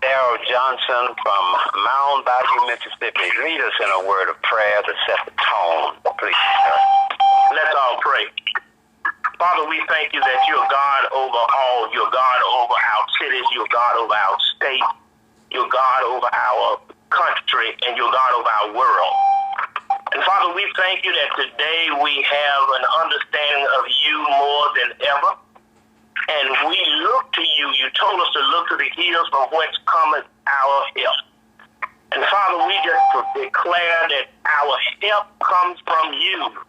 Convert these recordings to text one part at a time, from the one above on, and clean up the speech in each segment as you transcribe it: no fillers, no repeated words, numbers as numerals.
Darrell Johnson from Mound Bayou, Mississippi. Lead us in a word of prayer to set the tone, please, sir. Let's all pray. Father, we thank you that you're God over all. You're God over our cities. You're God over our state. You're God over our country. And you're God over our world. And Father, we thank you that today we have an understanding of you more than ever. And we look to you. You told us to look to the hills from whence cometh our help. And Father, we just declare that our help comes from you.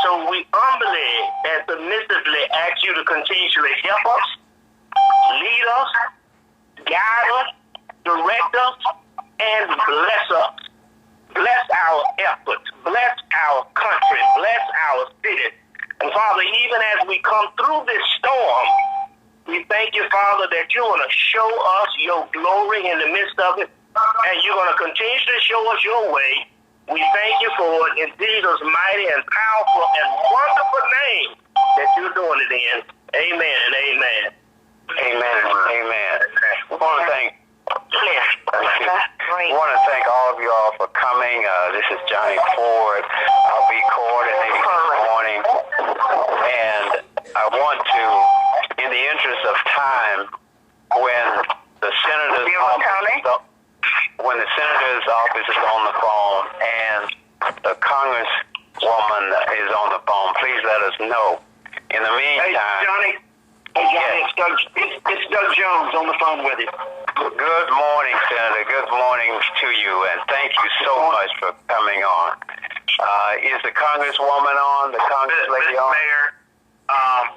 So we humbly and submissively ask you to continually help us, lead us, guide us, direct us, and bless us. Bless our efforts. Bless our country. Bless our cities. And Father, even as we come through this storm, we thank you, Father, that you're going to show us your glory in the midst of it, and you're going to continue to show us your way. We thank you for it in Jesus' mighty and powerful and wonderful name that you're doing it in. Amen and amen. Amen. Amen. We want to thank all of you all for coming. This is Johnny Ford. I'll be coordinating this morning. And I want to, in the interest of time, when the senator's office is on the phone and the congresswoman is on the phone, please let us know. In the meantime, It's Doug Jones on the phone with you. Good morning, Senator. Good morning to you, and thank you so much for coming on. Is the congresswoman on? The congress lady on? Mayor,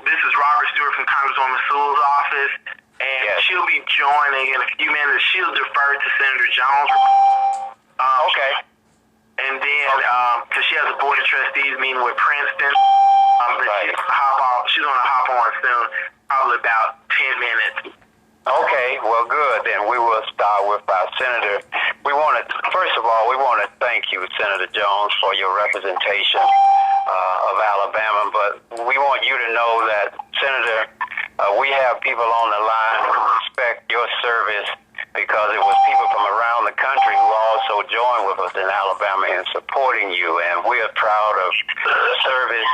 this is Robert Stewart from Congresswoman Sewell's office, and she'll be joining in a few minutes. She'll defer to Senator Jones. Okay. And then, because she has a board of trustees meeting with Princeton, Right. she's going to hop on soon, probably about 10 minutes. Okay, well, good. Then we will start with our senator. First of all, we want to thank you, Senator Jones, for your representation of Alabama. But we want you to know that, Senator, we have people on the line who respect your service because it was people from around the country who also joined with us in Alabama in supporting you. And we are proud of the service.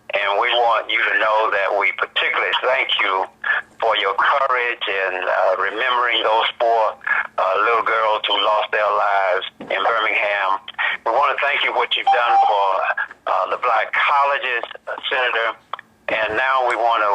And we want you to know that we particularly thank you for your courage in remembering those four little girls who lost their lives in Birmingham. We want to thank you for what you've done for the black colleges, Senator. And now we want to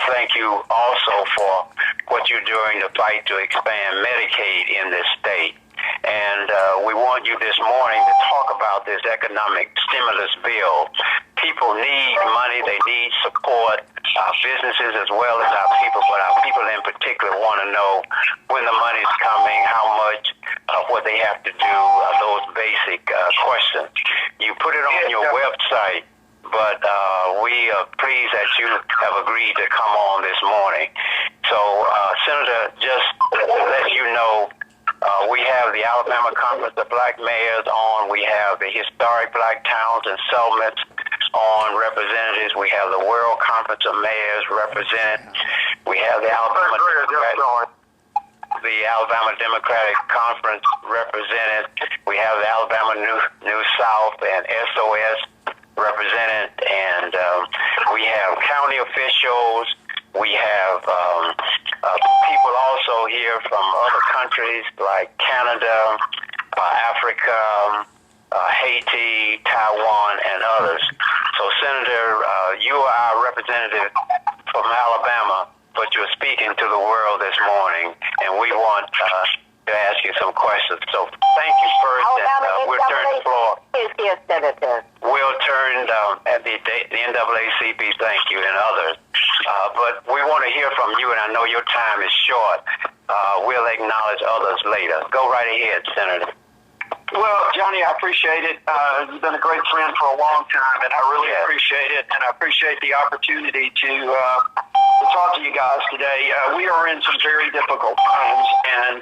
thank you also for what you're doing to fight to expand Medicaid in this state. And we want you this morning to talk about this economic stimulus bill. People need money. They need support. Our businesses as well as our people, but our people in particular want to know when the money's coming, how much, what they have to do, those basic questions. You put it on your website, but we are pleased that you have agreed to come on this morning. So, Senator, just to let you know, we have the Alabama Conference of Black Mayors on. We have the Historic Black Towns and Settlements on representatives. We have the World Conference of Mayors represented. We have the Alabama Democratic Conference represented. We have the Alabama New South and SOS represented. And we have county officials. We have people also here from other countries like Canada, Africa, Haiti, Taiwan, and others. So, Senator, you are our representative from Alabama, but you're speaking to the world this morning, and we want to ask you some questions. So, thank you first, and we'll turn the floor. Yes, Senator. We'll turn at the NAACP, thank you, and others. But we want to hear from you, and I know your time is short. We'll acknowledge others later. Go right ahead, Senator. Well, Johnny, I appreciate it. You've been a great friend for a long time, and I really appreciate it, and I appreciate the opportunity to talk to you guys today. We are in some very difficult times, and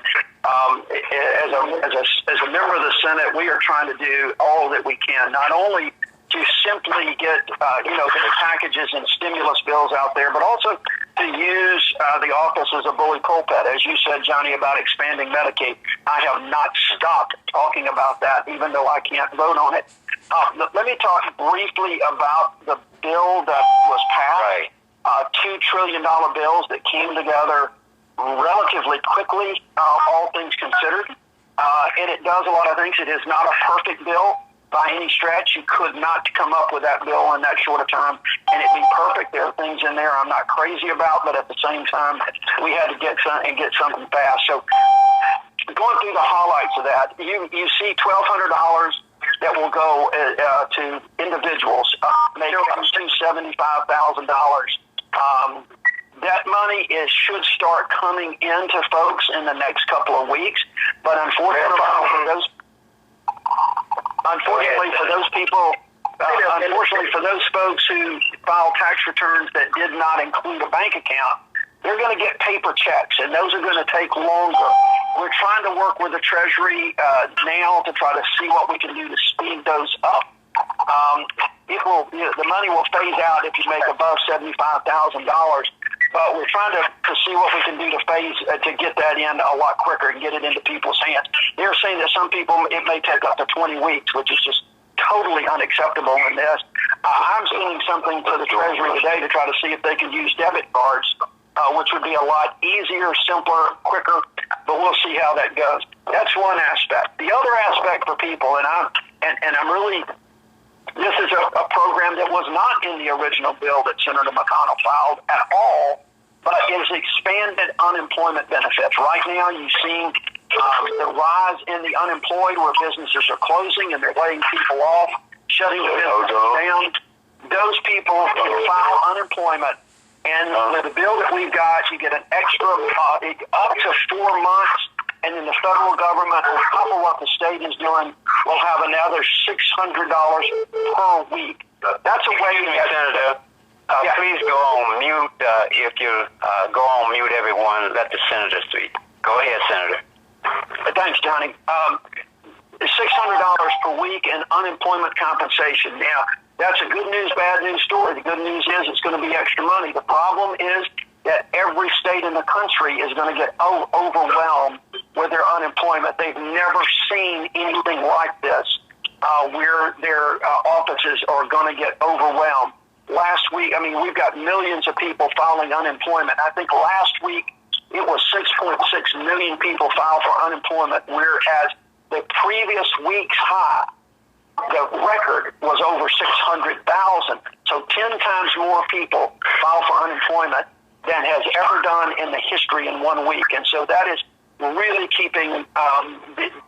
as a member of the Senate, we are trying to do all that we can, not only to simply get, the packages and stimulus bills out there, but also to use the office as a bully pulpit. As you said, Johnny, about expanding Medicaid, I have not stopped talking about that, even though I can't vote on it. Let me talk briefly about the bill that was passed, $2 trillion bills that came together relatively quickly, all things considered. And it does a lot of things. It is not a perfect bill by any stretch. You could not come up with that bill in that short a time and it be perfect. There are things in there I'm not crazy about, but at the same time, we had to get something passed. So going through the highlights of that, you see $1,200 that will go to individuals, making up to $75,000. That money should start coming into folks in the next couple of weeks, but unfortunately for those people, unfortunately for those folks who file tax returns that did not include a bank account, they're going to get paper checks, and those are going to take longer. We're trying to work with the Treasury now to try to see what we can do to speed those up. The money will phase out if you make above $75,000. But we're trying to see what we can do to get that in a lot quicker and get it into people's hands. They're saying that some people, it may take up to 20 weeks, which is just totally unacceptable in this. I'm sending something to the Treasury today to try to see if they can use debit cards, which would be a lot easier, simpler, quicker, but we'll see how that goes. That's one aspect. The other aspect for people, and I'm really, this is a program that was not in the original bill that Senator McConnell filed at all, but is expanded unemployment benefits. Right now, you've seen the rise in the unemployed where businesses are closing and they're laying people off, shutting the businesses down. Those people can file unemployment, and with the bill that we've got, you get an extra up to 4 months, and then the federal government, on top of what the state is doing, will have another $600 per week. That's a way to Senator. Please go on mute. If you go on mute, everyone, let the senator speak. Go ahead, Senator. Thanks, Johnny. $600 per week in unemployment compensation. Now, that's a good news, bad news story. The good news is it's going to be extra money. The problem is that every state in the country is going to get overwhelmed with their unemployment. They've never seen anything like this, where their offices are going to get overwhelmed. Last week, we've got millions of people filing unemployment. I think last week it was 6.6 million people filed for unemployment, whereas the previous week's high, the record was over 600,000. So 10 times more people filed for unemployment than has ever done in the history in 1 week. And so that is really keeping,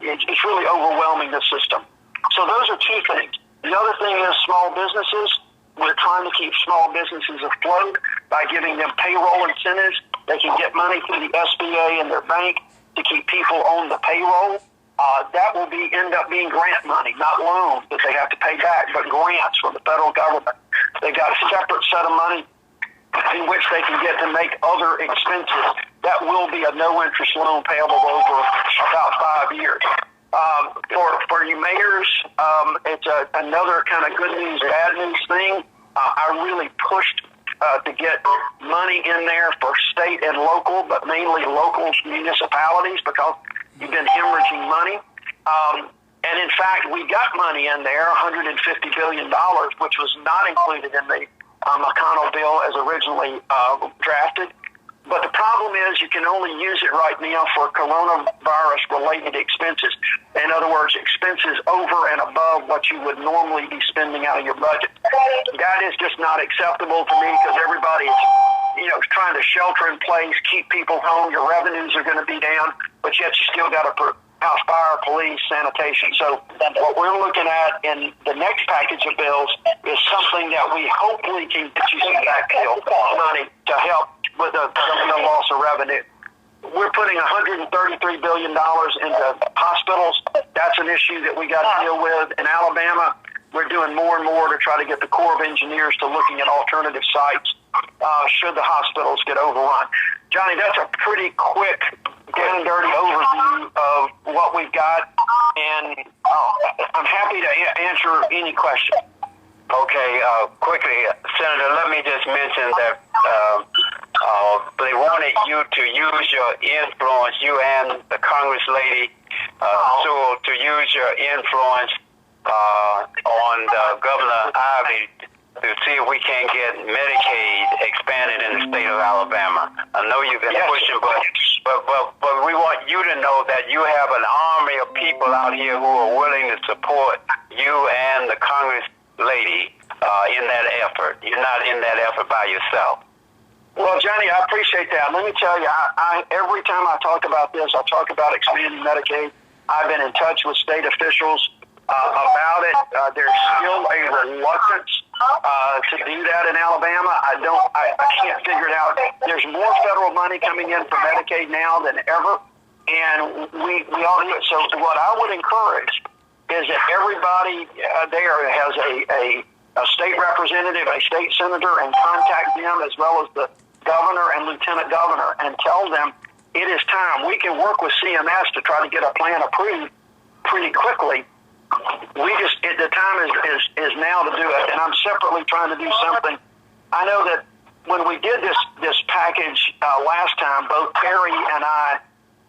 it's really overwhelming the system. So those are two things. The other thing is small businesses. We're trying to keep small businesses afloat by giving them payroll incentives. They can get money through the SBA and their bank to keep people on the payroll. That will end up being grant money, not loans that they have to pay back, but grants from the federal government. They got a separate set of money in which they can get to make other expenses. That will be a no-interest loan payable over about 5 years. For you mayors, it's another kind of good news, bad news thing. I really pushed to get money in there for state and local, but mainly local municipalities because you've been hemorrhaging money. And in fact, we got money in there, $150 billion, which was not included in the McConnell bill as originally drafted. But the problem is you can only use it right now for coronavirus-related expenses. In other words, expenses over and above what you would normally be spending out of your budget. That is just not acceptable to me because everybody is, trying to shelter in place, keep people home. Your revenues are going to be down, but yet you still got to house, fire, police, sanitation. So what we're looking at in the next package of bills is something that we hopefully can get you some backfill money to help with the loss of revenue. We're putting $133 billion into hospitals. That's an issue that we got to deal with. In Alabama, we're doing more and more to try to get the Corps of Engineers to looking at alternative sites should the hospitals get overrun. Johnny, that's a pretty quick, down and dirty overview of what we've got, and I'm happy to answer any question. Okay, quickly, Senator, let me just mention that they wanted you to use your influence, you and the Congress lady, Sewell, to use your influence on Governor Ivey to see if we can get Medicaid expanded in the state of Alabama. I know you've been pushing, but we want you to know that you have an army of people out here who are willing to support you and the Congress lady in that effort. You're not in that effort by yourself. Well, Johnny, I appreciate that. Let me tell you, every time I talk about this, I talk about expanding Medicaid. I've been in touch with state officials about it. There's still a reluctance to do that in Alabama. I can't figure it out. There's more federal money coming in for Medicaid now than ever, and we ought to do it. So what I would encourage is that everybody there has a state representative, a state senator, and contact them as well as the governor and lieutenant governor and tell them it is time. We can work with CMS to try to get a plan approved pretty quickly. The time is now to do it, and I'm separately trying to do something. I know that when we did this package last time, both Terri and I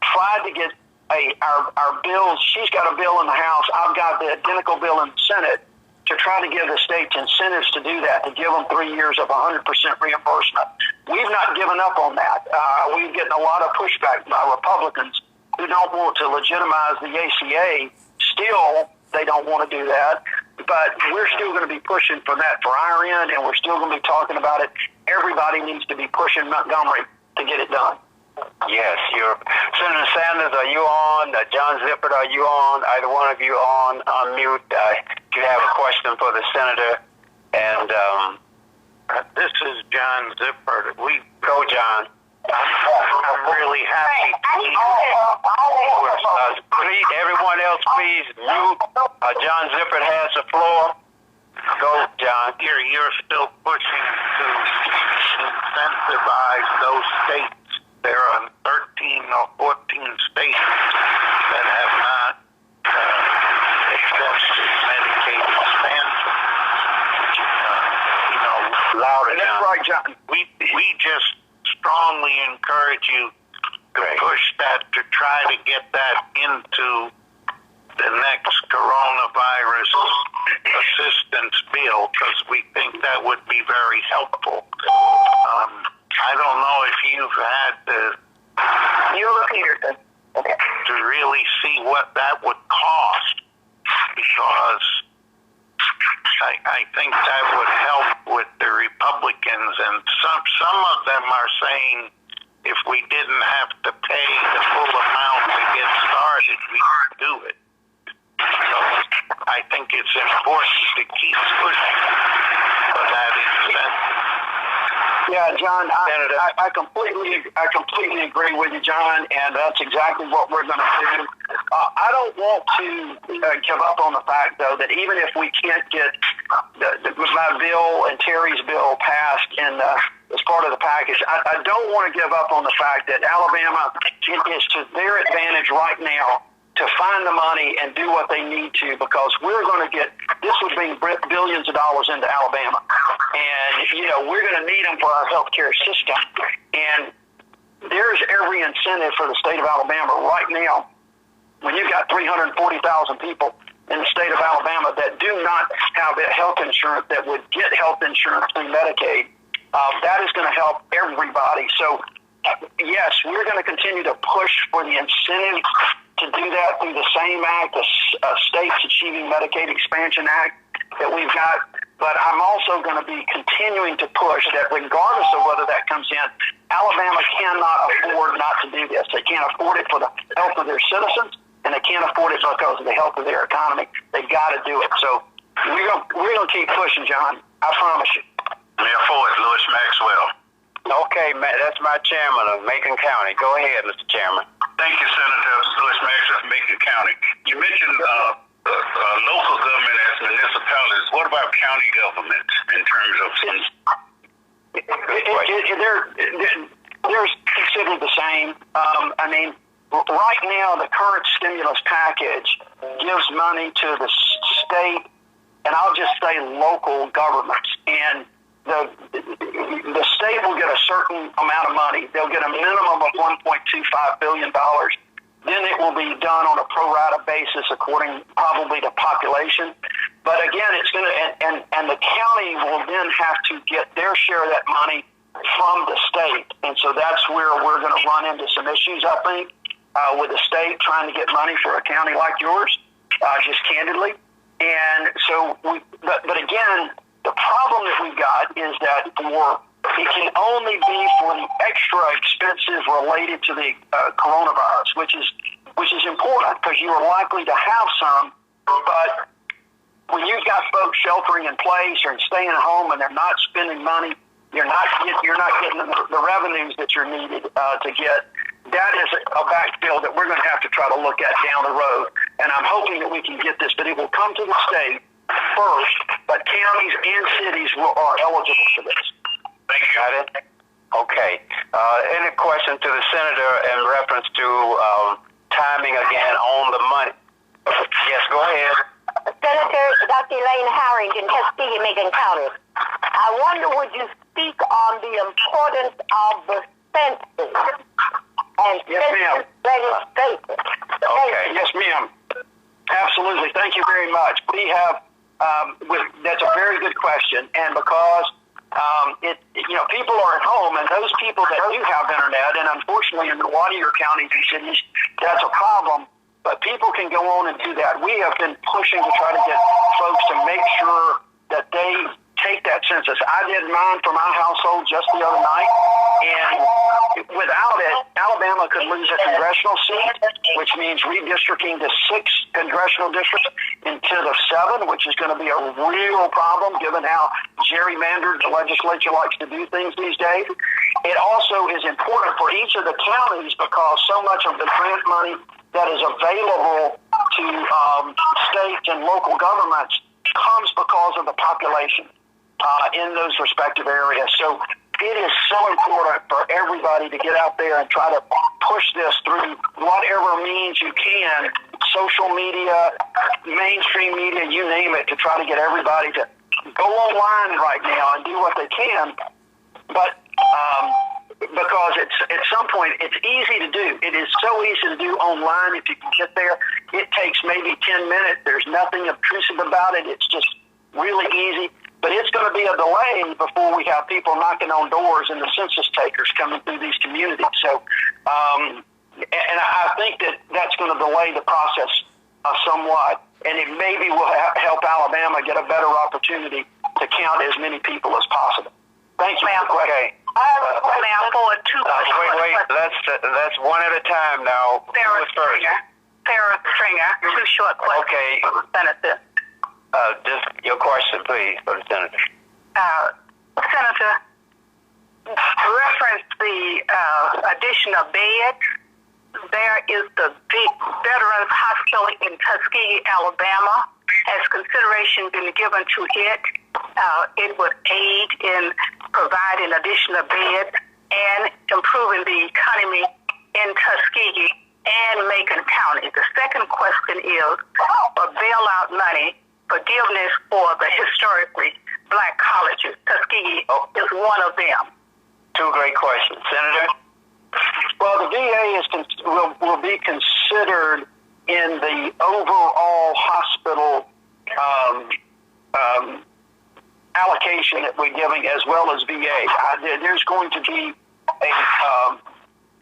tried to get our bills. She's got a bill in the House. I've got the identical bill in the Senate to try to give the states incentives to do that, to give them 3 years of 100% reimbursement. We've not given up on that. We've getting a lot of pushback by Republicans who don't want to legitimize the ACA. Still, they don't want to do that, but we're still going to be pushing for that for our end, and we're still going to be talking about it. Everybody needs to be pushing Montgomery to get it done. Yes, Senator Sanders, are you on? John Zippert, are you on? Either one of you on mute? If you have a question for the senator, and this is John Zippert. Go, John. I'm really happy. Please, everyone else, please mute. John Zippert has the floor. Go, John. You're still pushing to incentivize those states. There are 13 or 14 states that have not accepted Medicaid expansion. Louder now. That's right, John. We just strongly encourage you to push that, to try to get that into the next coronavirus assistance bill, because we think that would be very helpful. I don't know if you've had to really see what that would cost, because I think that would help with the Republicans, and some of them are saying if we didn't have to pay the full amount to get started, we could do it. So I think it's important to keep pushing for that incentive. Yeah, John, I completely agree with you, John, and that's exactly what we're going to do. I don't want to give up on the fact, though, that even if we can't get my bill and Terry's bill passed as part of the package, I don't want to give up on the fact that Alabama is to their advantage right now to find the money and do what they need to, because we're going to get, this would bring billions of dollars into Alabama. And, we're going to need them for our healthcare system. And there's every incentive for the state of Alabama right now, when you've got 340,000 people in the state of Alabama that do not have health insurance, that would get health insurance through Medicaid. That is going to help everybody. So, yes, we're going to continue to push for the incentive to do that through the same act, the States Achieving Medicaid Expansion Act that we've got. But I'm also going to be continuing to push that regardless of whether that comes in, Alabama cannot afford not to do this. They can't afford it for the health of their citizens, and they can't afford it because of the health of their economy. They've got to do it. So we're going to keep pushing, John. I promise you. Mayor Ford, Louis Maxwell. Okay, that's my chairman of Macon County. Go ahead, Mr. Chairman. Thank you, Senator Louis Maxwell of Macon County. You mentioned local government as municipalities. What about county government in terms of some? They're considered the same. Right now, the current stimulus package gives money to the state, and I'll just say local governments. And the state will get a certain amount of money. They'll get a minimum of $1.25 billion. Then it will be done on a pro rata basis according probably to population. But again, it's going to, and the county will then have to get their share of that money from the state. And so that's where we're going to run into some issues, I think, with the state trying to get money for a county like yours, just candidly. And so, but again, the problem that we've got is that it can only be for the extra expenses related to the coronavirus, which is important because you are likely to have some. But when you've got folks sheltering in place or staying at home and they're not spending money, you're not getting the revenues that you're needed to get. That is a backfill that we're going to have to try to look at down the road. And I'm hoping that we can get this, but it will come to the state first. But counties and cities are eligible for this. Thank you. Got it? Okay. Any question to the senator in reference to timing again on the money? Yes, go ahead. Senator Dr. Elaine Harrington, Tuskegee, Macon County. I wonder, would you speak on the importance of the census and census legislation? Okay. Yes, ma'am. Absolutely. Thank you very much. We have, that's a very good question, and because people are at home, and those people that do have internet, and unfortunately in a lot of your counties and cities, that's a problem, but people can go on and do that. We have been pushing to try to get folks to make sure that they take that census. I did mine for my household just the other night, and without it, Alabama could lose a congressional seat, which means redistricting to 6 congressional districts instead of 7, which is going to be a real problem given how gerrymandered the legislature likes to do things these days. It also is important for each of the counties because so much of the grant money that is available to states and local governments comes because of the population in those respective areas. So it is so important for everybody to get out there and try to push this through whatever means you can, social media, mainstream media, you name it, to try to get everybody to go online right now and do what they can. But because it's at some point, it's easy to do. It is so easy to do online if you can get there. It takes maybe 10 minutes. There's nothing obtrusive about it. It's just really easy. But it's going to be a delay before we have people knocking on doors and the census takers coming through these communities. So, and I think that that's going to delay the process somewhat. And it maybe will help Alabama get a better opportunity to count as many people as possible. Thank you. Okay. Wait. That's one at a time now. Sarah Stringer, 2 short questions. Okay. Senator. Just your question, please, for the senator. Senator, reference the addition of beds. There is the big Veterans Hospital in Tuskegee, Alabama. Has consideration been given to it? It would aid in providing additional beds and improving the economy in Tuskegee and Macon County. The second question is for bailout money, forgiveness for the historically black colleges. Tuskegee is one of them. 2 great questions. Senator? Well, the VA will be considered in the overall hospital allocation that we're giving, as well as VA. There's going to be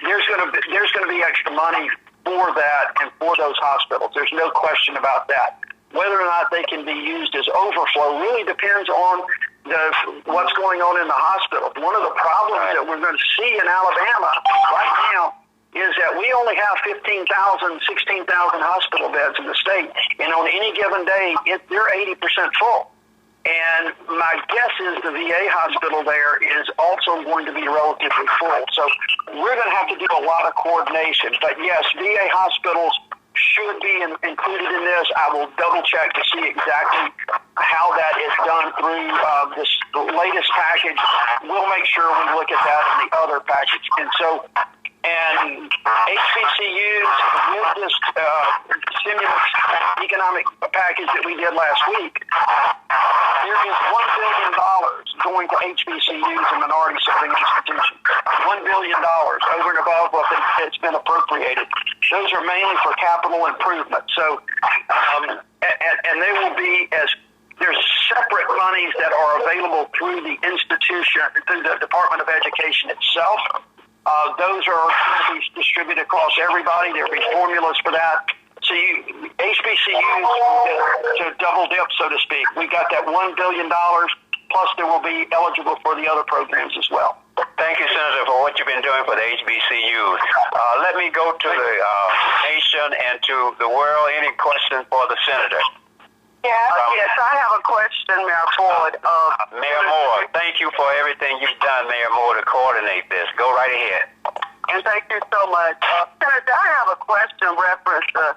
there's going to be extra money for that and for those hospitals. There's no question about that. Whether or not they can be used as overflow really depends on what's going on in the hospital. One of the problems that we're going to see in Alabama right now is that we only have 15,000, 16,000 hospital beds in the state, and on any given day, they're 80% full. And my guess is the VA hospital there is also going to be relatively full. So we're going to have to do a lot of coordination. But yes, VA hospitals should be included in this. I will double check to see exactly how that is done through this latest package. We'll make sure we look at that in the other package. And so, and HBCUs with this stimulus economic package that we did last week, there is $1 billion going to HBCUs and minority serving institutions. $1 billion over and above what it's been appropriated. Those are mainly for capital improvement. So, and they will be there's separate monies that are available through the institution, through the Department of Education itself. Those are going to be distributed across everybody. There will be formulas for that. So HBCUs to double dip, so to speak. We got that $1 billion, plus there will be eligible for the other programs as well. Thank you, Senator, for what you've been doing for the HBCUs. Let me go to the nation and to the world. Any questions for the Senator? Yes, I have a question, Mayor Ford. Mayor Moore, thank you for everything you've done, Mayor Moore, to coordinate this. Go right ahead. And thank you so much. Senator, I have a question reference to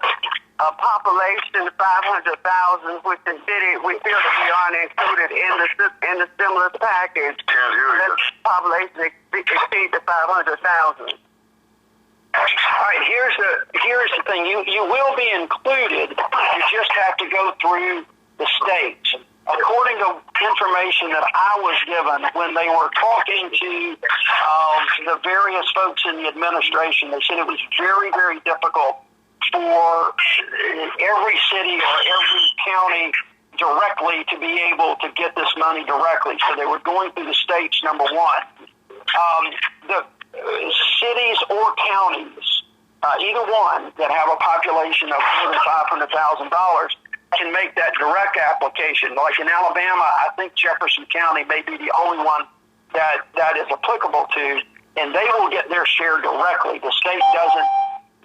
a population 500,000, which we feel to be included in the stimulus package. That population exceed the 500,000. All right, here's the thing. You will be included. You just have to go through the states. According to information that I was given when they were talking to the various folks in the administration, they said it was very, very difficult for every city or every county directly to be able to get this money directly. So they were going through the states, number one. The cities or counties, either one, that have a population of more than $500,000 can make that direct application. Like in Alabama, I think Jefferson County may be the only one that is applicable to, and they will get their share directly. The state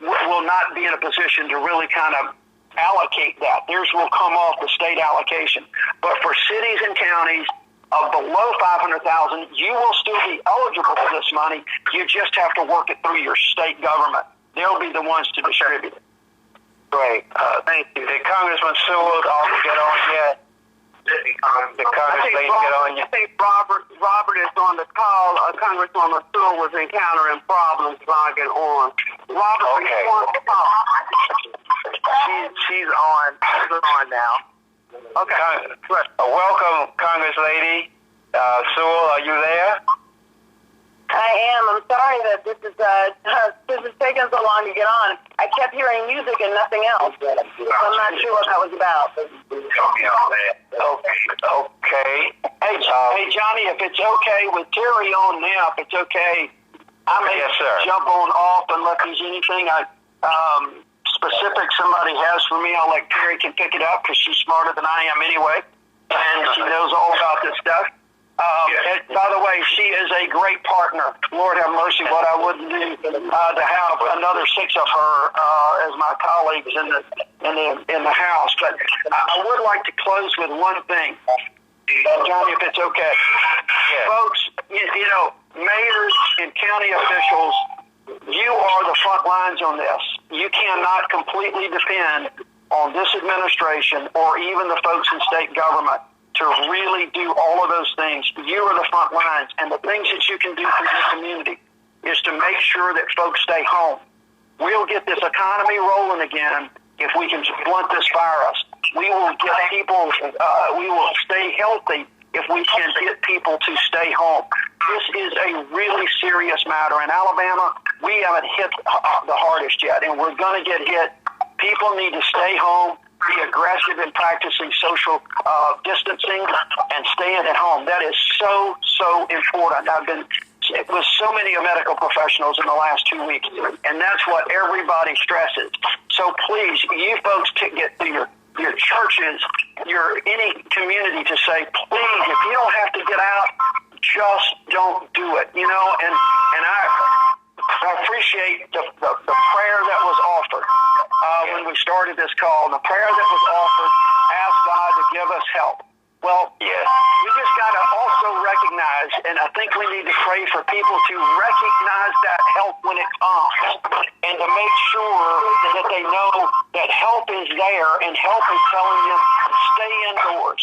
will not be in a position to really kind of allocate that. Theirs will come off the state allocation. But for cities and counties of below 500,000, you will still be eligible for this money. You just have to work it through your state government. They'll be the ones to distribute it. Great. Thank you. Did Congressman Sewell get on yet? The Congress lady get on yet? I think Robert is on the call. Congresswoman Sewell was encountering problems logging on. Robert, okay. You want to call? She's on. She's on now. Okay. Welcome, Congress lady. Sewell, are you there? I am. I'm sorry that this is taking so long to get on. I kept hearing music and nothing else. So I'm not sure what that was about. Okay. Hey, Johnny, if it's okay with Terri on now, if it's okay, I may jump on off unless there's anything specific somebody has for me. I'll let Terri can pick it up because she's smarter than I am anyway, and she knows all about this stuff. And by the way, she is a great partner. Lord have mercy, what I wouldn't do to have another 6 of her as my colleagues in the House. But I would like to close with one thing, Johnny, if it's okay. Yeah. Folks, you know, mayors and county officials, you are the front lines on this. You cannot completely depend on this administration or even the folks in state government to really do all of those things. You are the front lines, and the things that you can do for your community is to make sure that folks stay home. We'll get this economy rolling again if we can blunt this virus. We will get people, we will stay healthy if we can get people to stay home. This is a really serious matter. In Alabama, we haven't hit the hardest yet, and we're going to get hit. People need to stay home, be aggressive in practicing social distancing, and staying at home. That is so, so important. I've been with so many medical professionals in the last 2 weeks, and that's what everybody stresses. So please, you folks get through your churches, any community to say, please, if you don't have to get out, just don't do it. You know, and I appreciate the prayer that was offered when we started this call. And the prayer that was offered asked God to give us help. Well, we just got to also recognize, and I think we need to pray for people to recognize that help when it comes, and to make sure that they know that help is there, and help is telling them stay indoors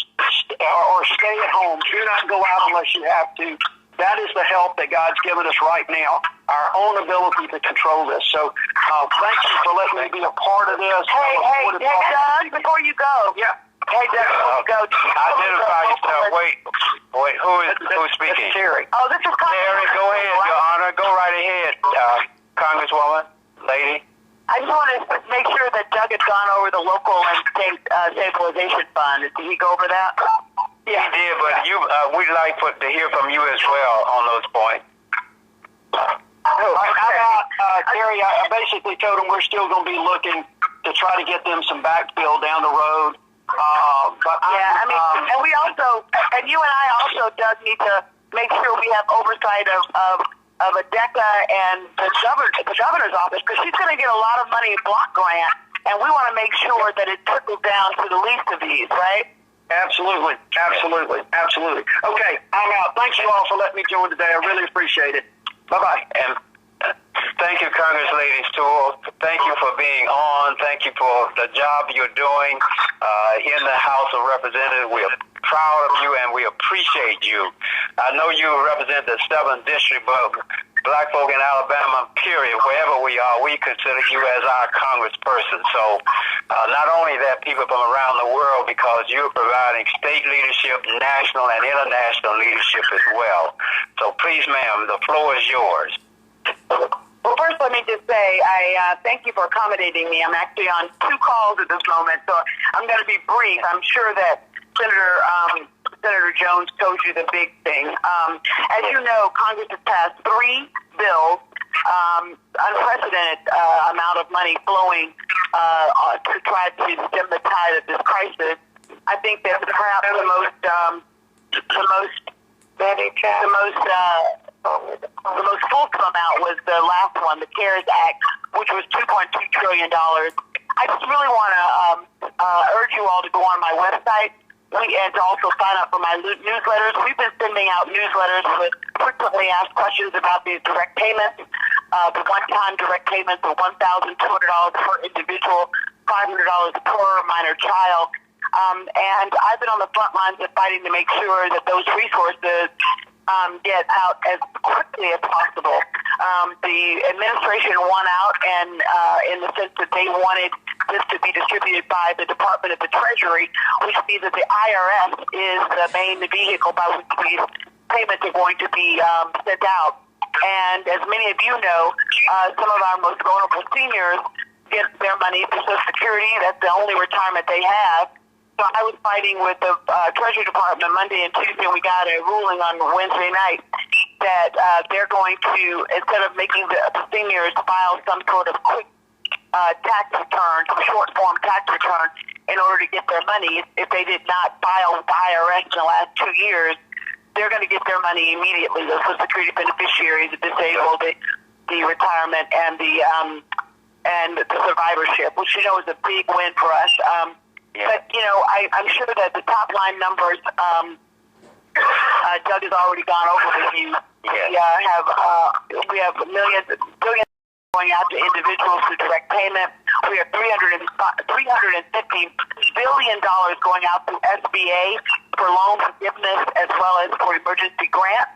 or stay at home. Do not go out unless you have to. That is the help that God's given us right now, our own ability to control this. So thank you for letting me be a part of this. Hey, Doug, before you go. Yeah. Hey, Doug, go. Identify yourself. Wait, who's speaking? Terri. Oh, this is Terri, go ahead, Your Honor. Go right ahead, Congresswoman, lady. I just want to make sure that Doug had gone over the local and state stabilization fund. Did he go over that? Yeah, he did, but we'd like to hear from you as well on those points. Terri, I basically told them we're still going to be looking to try to get them some backfill down the road. And we also, and you and I also, Doug, need to make sure we have oversight of ADECA and the governor's office, because she's going to get a lot of money in block grant, and we want to make sure that it trickles down to the least of these, right? Absolutely. Okay, I'm out. Thanks you all for letting me join today. I really appreciate it. Bye-bye. And thank you, Congress Lady Sewell. Thank you for being on. Thank you for the job you're doing in the House of Representatives. We are proud of you, and we appreciate you. I know you represent the 7th District, but black folk in Alabama, period, wherever we are, we consider you as our congressperson. So not only that, people from around the world, because you're providing state leadership, national and international leadership as well. So please, ma'am, the floor is yours. Well, first, let me just say, I thank you for accommodating me. I'm actually on 2 calls at this moment, so I'm going to be brief. I'm sure that Senator Jones told you the big thing. As you know, Congress has passed 3 bills, unprecedented amount of money flowing to try to stem the tide of this crisis. I think that perhaps the most fulsome amount was the last one, the CARES Act, which was $2.2 trillion. I just really want to urge you all to go on my website and to also sign up for my newsletters. We've been sending out newsletters with frequently asked questions about these direct payments, the one-time direct payments of $1,200 per individual, $500 per minor child. And I've been on the front lines of fighting to make sure that those resources get out as quickly as possible. The administration won out, and in the sense that they wanted this to be distributed by the Department of the Treasury, which means that the IRS is the main vehicle by which these payments are going to be sent out. And as many of you know, some of our most vulnerable seniors get their money through Social Security. That's the only retirement they have. So I was fighting with the Treasury Department Monday and Tuesday, and we got a ruling on Wednesday night that they're going to, instead of making the seniors file some sort of quick tax return, short form tax return, in order to get their money, if they did not file with the IRS in the last 2 years, they're going to get their money immediately. The Social Security beneficiaries, the disabled, the retirement, and the survivorship, which is a big win for us. But I'm sure that the top line numbers, Doug has already gone over with you. We have billions going out to individuals through direct payment. We have $350 billion going out to SBA for loan forgiveness as well as for emergency grants.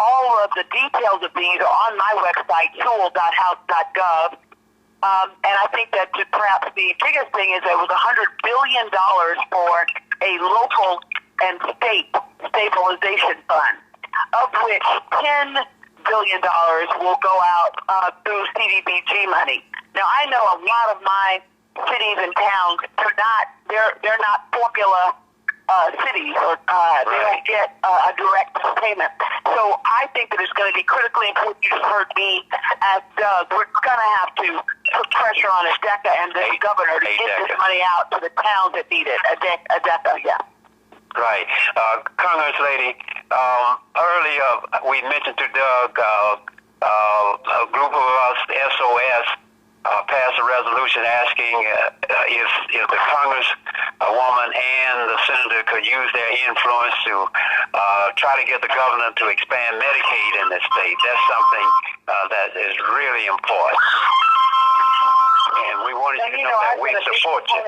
All of the details of these are on my website, sewell.house.gov. And I think that perhaps the biggest thing is there was $100 billion for a local and state stabilization fund, of which $10 billion will go out through CDBG money. Now, I know a lot of my cities and towns, they're not formula cities, or they don't get a direct payment. So I think that it's going to be critically important. You just heard me ask Doug. We're going to have to put pressure on ADECA and the governor to get this money out to the towns that need it. ADECA, yeah. Right. Congress Lady, earlier we mentioned to Doug a group of us, SOS, passed a resolution asking if the Congresswoman and the senator could use their influence to try to get the governor to expand Medicaid in the state. That's something that is really important. And we wanted you to know that we support you.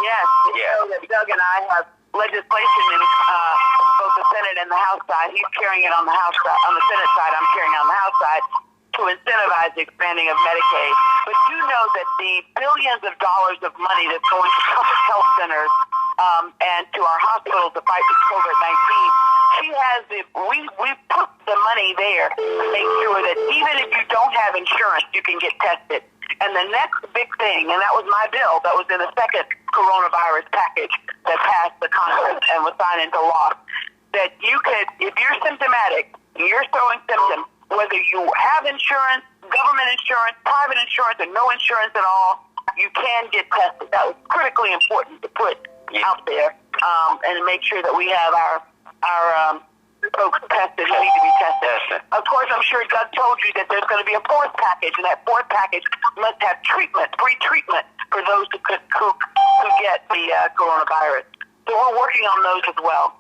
Yes, you know that Doug and I have legislation in both the Senate and the House side. He's carrying it on the House side. On the Senate side, I'm carrying it on the House side to incentivize the expanding of Medicaid. But you know that the $1 millions of dollars of money that's going to public health centers and to our hospitals to fight with COVID-19. She has we put the money there to make sure that even if you don't have insurance, you can get tested. And the next big thing, and that was my bill, that was in the second coronavirus package that passed the Congress and was signed into law, that you could, if you're symptomatic, you're showing symptoms, whether you have insurance, government insurance, private insurance, or no insurance at all, you can get tested. That was critically important to put out there and make sure that we have our folks tested who need to be tested. Of course, I'm sure Doug told you that there's going to be a fourth package, and that fourth package must have treatment, free treatment for those who get the coronavirus. So we're working on those as well.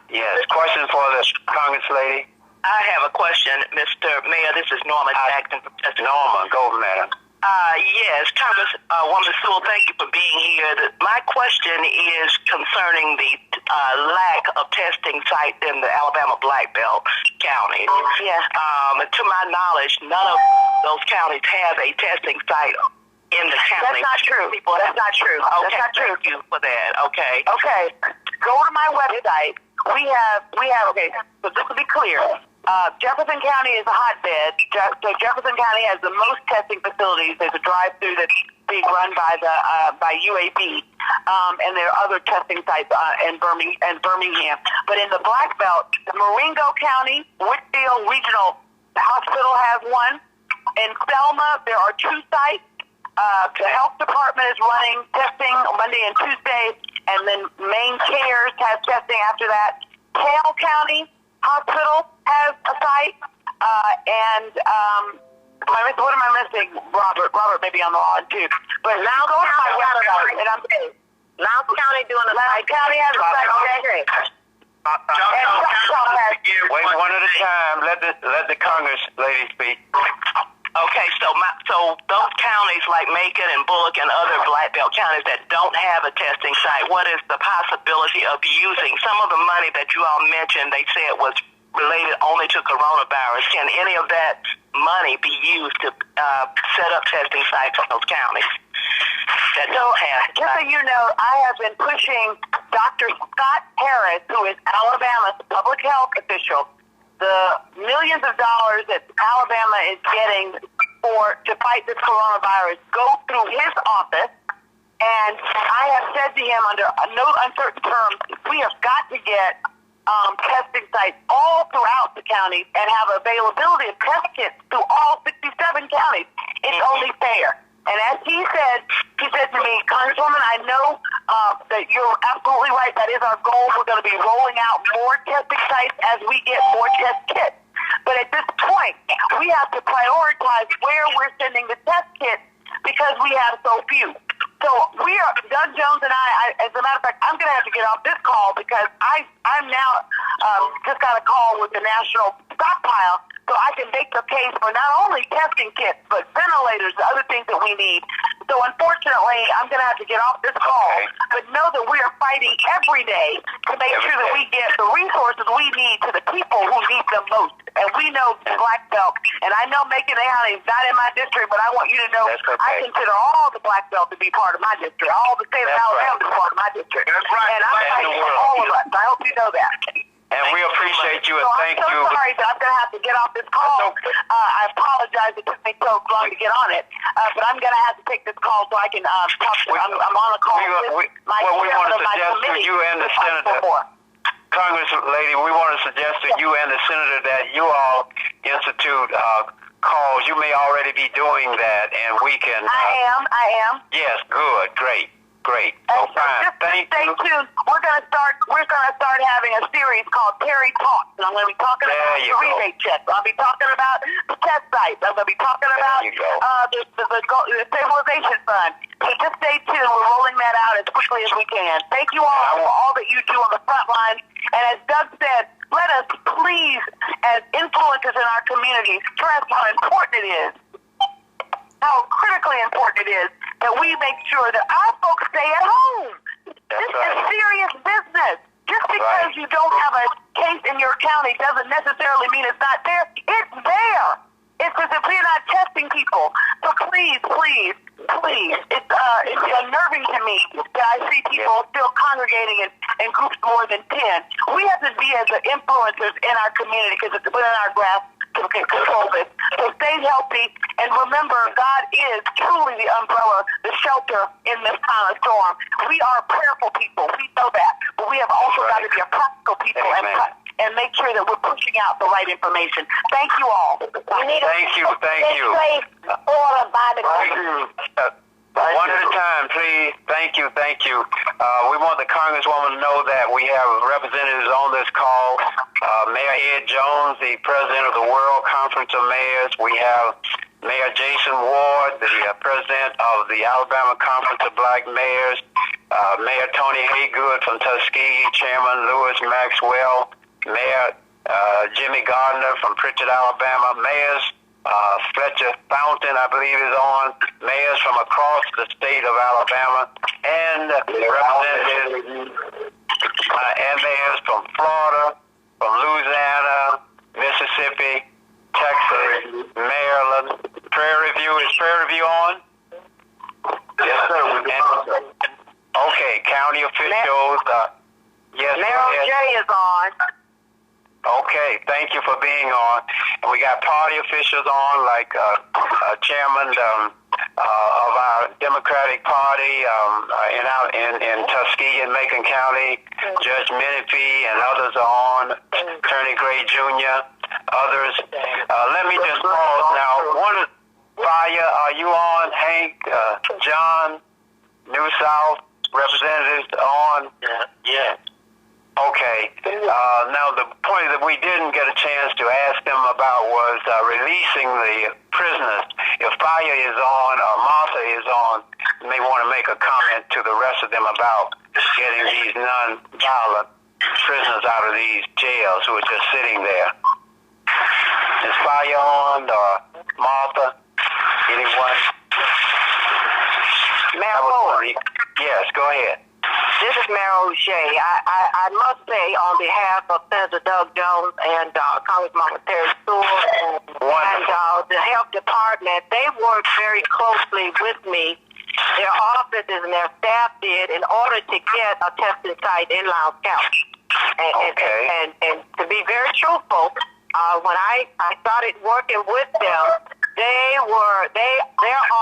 Yes. Question for the Congress lady. I have a question, Mr. Mayor. This is Norma Jackson from Chesapeake. Norma, go, madam. Yes, Congresswoman Sewell, thank you for being here. My question is concerning the lack of testing sites in the Alabama Black Belt counties. Yes. To my knowledge, none of those counties have a testing site in the county. That's not true. That's not true. Okay, That's not true. Thank you for that. Okay. Okay. Go to my website. We have. Okay. So just to be clear. Jefferson County is a hotbed. So Jefferson County has the most testing facilities. There's a drive-through that's being run by UAB, and there are other testing sites in Birmingham. But in the Black Belt, Marengo County, Whitfield Regional Hospital has one. In Selma, there are 2 sites. The health department is running testing Monday and Tuesday, and then Maine Cares has testing after that. Hale County Hospital has a site, and what am I missing, Robert? Robert may be on the line too. But now go to my website, and I'm saying, Lowndes County doing a Lowndes County has a site. Okay. Wait, one at a time. Let the Congress lady speak. Okay, so those counties like Macon and Bullock and other Black Belt counties that don't have a testing site, what is the possibility of using some of the money that you all mentioned? They said was related only to coronavirus. Can any of that money be used to set up testing sites in those counties that don't have? Just so you know, I have been pushing Dr. Scott Harris, who is Alabama's public health official, the millions of dollars that Alabama is getting to fight this coronavirus go through his office, and I have said to him under no uncertain terms, we have got to get testing sites all throughout the counties and have availability of test kits through all 67 counties. It's only fair. And as he said to me, Congresswoman, I know that you're absolutely right. That is our goal. We're going to be rolling out more testing sites as we get more test kits. But at this point, we have to prioritize where we're sending the test kits because we have so few. So Doug Jones and I, as a matter of fact, I'm going to have to get off this call because I'm now just got a call with the national stockpile so I can make the case for not only testing kits, but ventilators, the other things that we need. So unfortunately, I'm going to have to get off this call, but know that we are fighting every day to make sure that we get the resources we need to the people who need them most. And we know the Black Belt, and I know Macon County is not in my district, but I want you to know I consider all the Black Belt to be part of my district. All the state of Alabama is part of my district. That's right. And I'm fighting for all of us. I hope you know that. And we appreciate you and thank you. I'm so sorry that I'm going to have to get off this call. Okay. I apologize it took me so long to get on it, but I'm going to have to take this call so I can talk to I'm on a call with my want to suggest to you and the senator, Congress lady, we want to suggest to you and the senator that you all institute calls. You may already be doing that, and we can. I am. Yes, good, great. Oh, fine. Thank stay you. tuned. We're gonna start having a series called Terri Talks, and I'm gonna be talking about the rebate checks. I'll be talking about the test sites. I'm gonna be talking about the stabilization fund. So just stay tuned. We're rolling that out as quickly as we can. Thank you all for all that you do on the front lines. And as Doug said, let us please, as influencers in our community, stress how important it is, how critically important it is that we make sure that our folks stay at home. This is serious business. Just because you don't have a case in your county doesn't necessarily mean it's not there. It's there. It's as if we're not testing people. So please, please, it's unnerving to me that I see people still congregating in groups more than 10. We have to be as the influencers in our community because it's within our grasp to control this. So stay healthy, and remember, God is truly the umbrella, the shelter in this kind of storm. We are prayerful people. We know that. But we have also got to be a practical people and make sure that we're pushing out the right information. Thank you all. Thank you. Order by the One at a time, please. Thank you. We want the Congresswoman to know that we have representatives on this call. Mayor Ed Jones, the president of the World Conference of Mayors. We have Mayor Jason Ward, the president of the Alabama Conference of Black Mayors. Mayor Tony Haygood from Tuskegee, Chairman Lewis Maxwell, Mayor Jimmy Gardner from Pritchard, Alabama, Mayors Fletcher Fountain, I believe, is on, mayors from across the state of Alabama, and representatives and mayors from Florida, from Louisiana, Mississippi, Texas, Maryland. Is prayer review on? Yes, sir. Okay, county officials. Yes, Mayor J is on. Okay, thank you for being on. And we got party officials on, like chairman of our Democratic Party in Tuskegee and Macon County, Judge Menifee, and others are on, Attorney Gray Jr., others. Let me just pause now. Fire, are you on? Hank, John, New South, representatives on? Yeah. Okay. Now, the point that we didn't get a chance to ask them about was releasing the prisoners. If Fire is on or Martha is on, you may want to make a comment to the rest of them about getting these non-violent prisoners out of these jails who are just sitting there. Is Fire on or Martha? Anyone? Mayor, yes, go ahead. this is Mayor O'Shea. I must say, on behalf of Senator Doug Jones and Congressman Terri Sewell and the Health Department, they worked very closely with me. Their offices and their staff did in order to get a testing site in Lowndes County. And to be very truthful, when I started working with them, their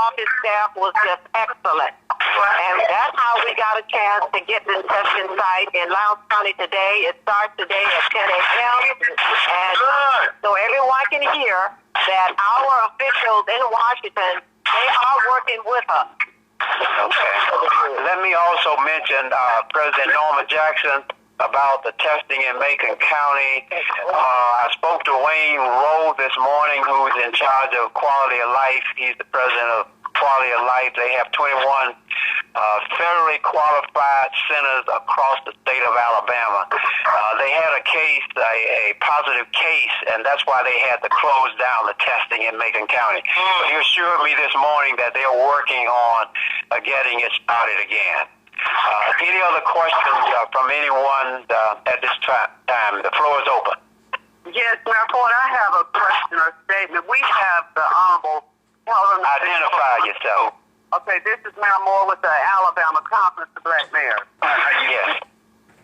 office staff was just excellent. And that's how we got a chance to get this testing site in Lowndes County today. It starts today at 10 a.m. And so everyone can hear that our officials in Washington, they are working with us. Okay. Let me also mention President Norma Jackson about the testing in Macon County. I spoke to Wayne Rowe this morning, who's in charge of Quality of Life. He's the president of Quality of Life. They have 21 federally qualified centers across the state of Alabama. They had a case, a positive case, and that's why they had to close down the testing in Macon County. But he assured me this morning that they're working on getting it started again. Any other questions from anyone at this time? The floor is open. Yes, Mayor Ford, I have a question or statement. We have the Honorable Helen. Identify yourself. Okay, this is Mayor Moore with the Alabama Conference of Black Mayors. Yes.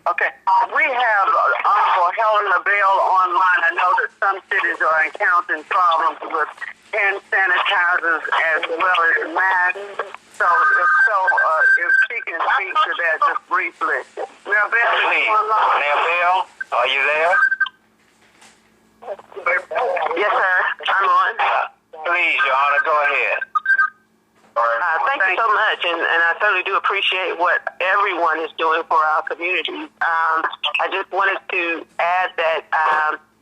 Okay, we have Honorable Helen LaBelle online. I know that some cities are encountering problems with hand sanitizers as well as masks. So, if she can speak to that just briefly. Mayor Bell, please. Mayor Bell, are you there? Yes, sir. I'm on. Please, Your Honor, go ahead. Thank you so much, and I certainly do appreciate what everyone is doing for our community. I just wanted to add that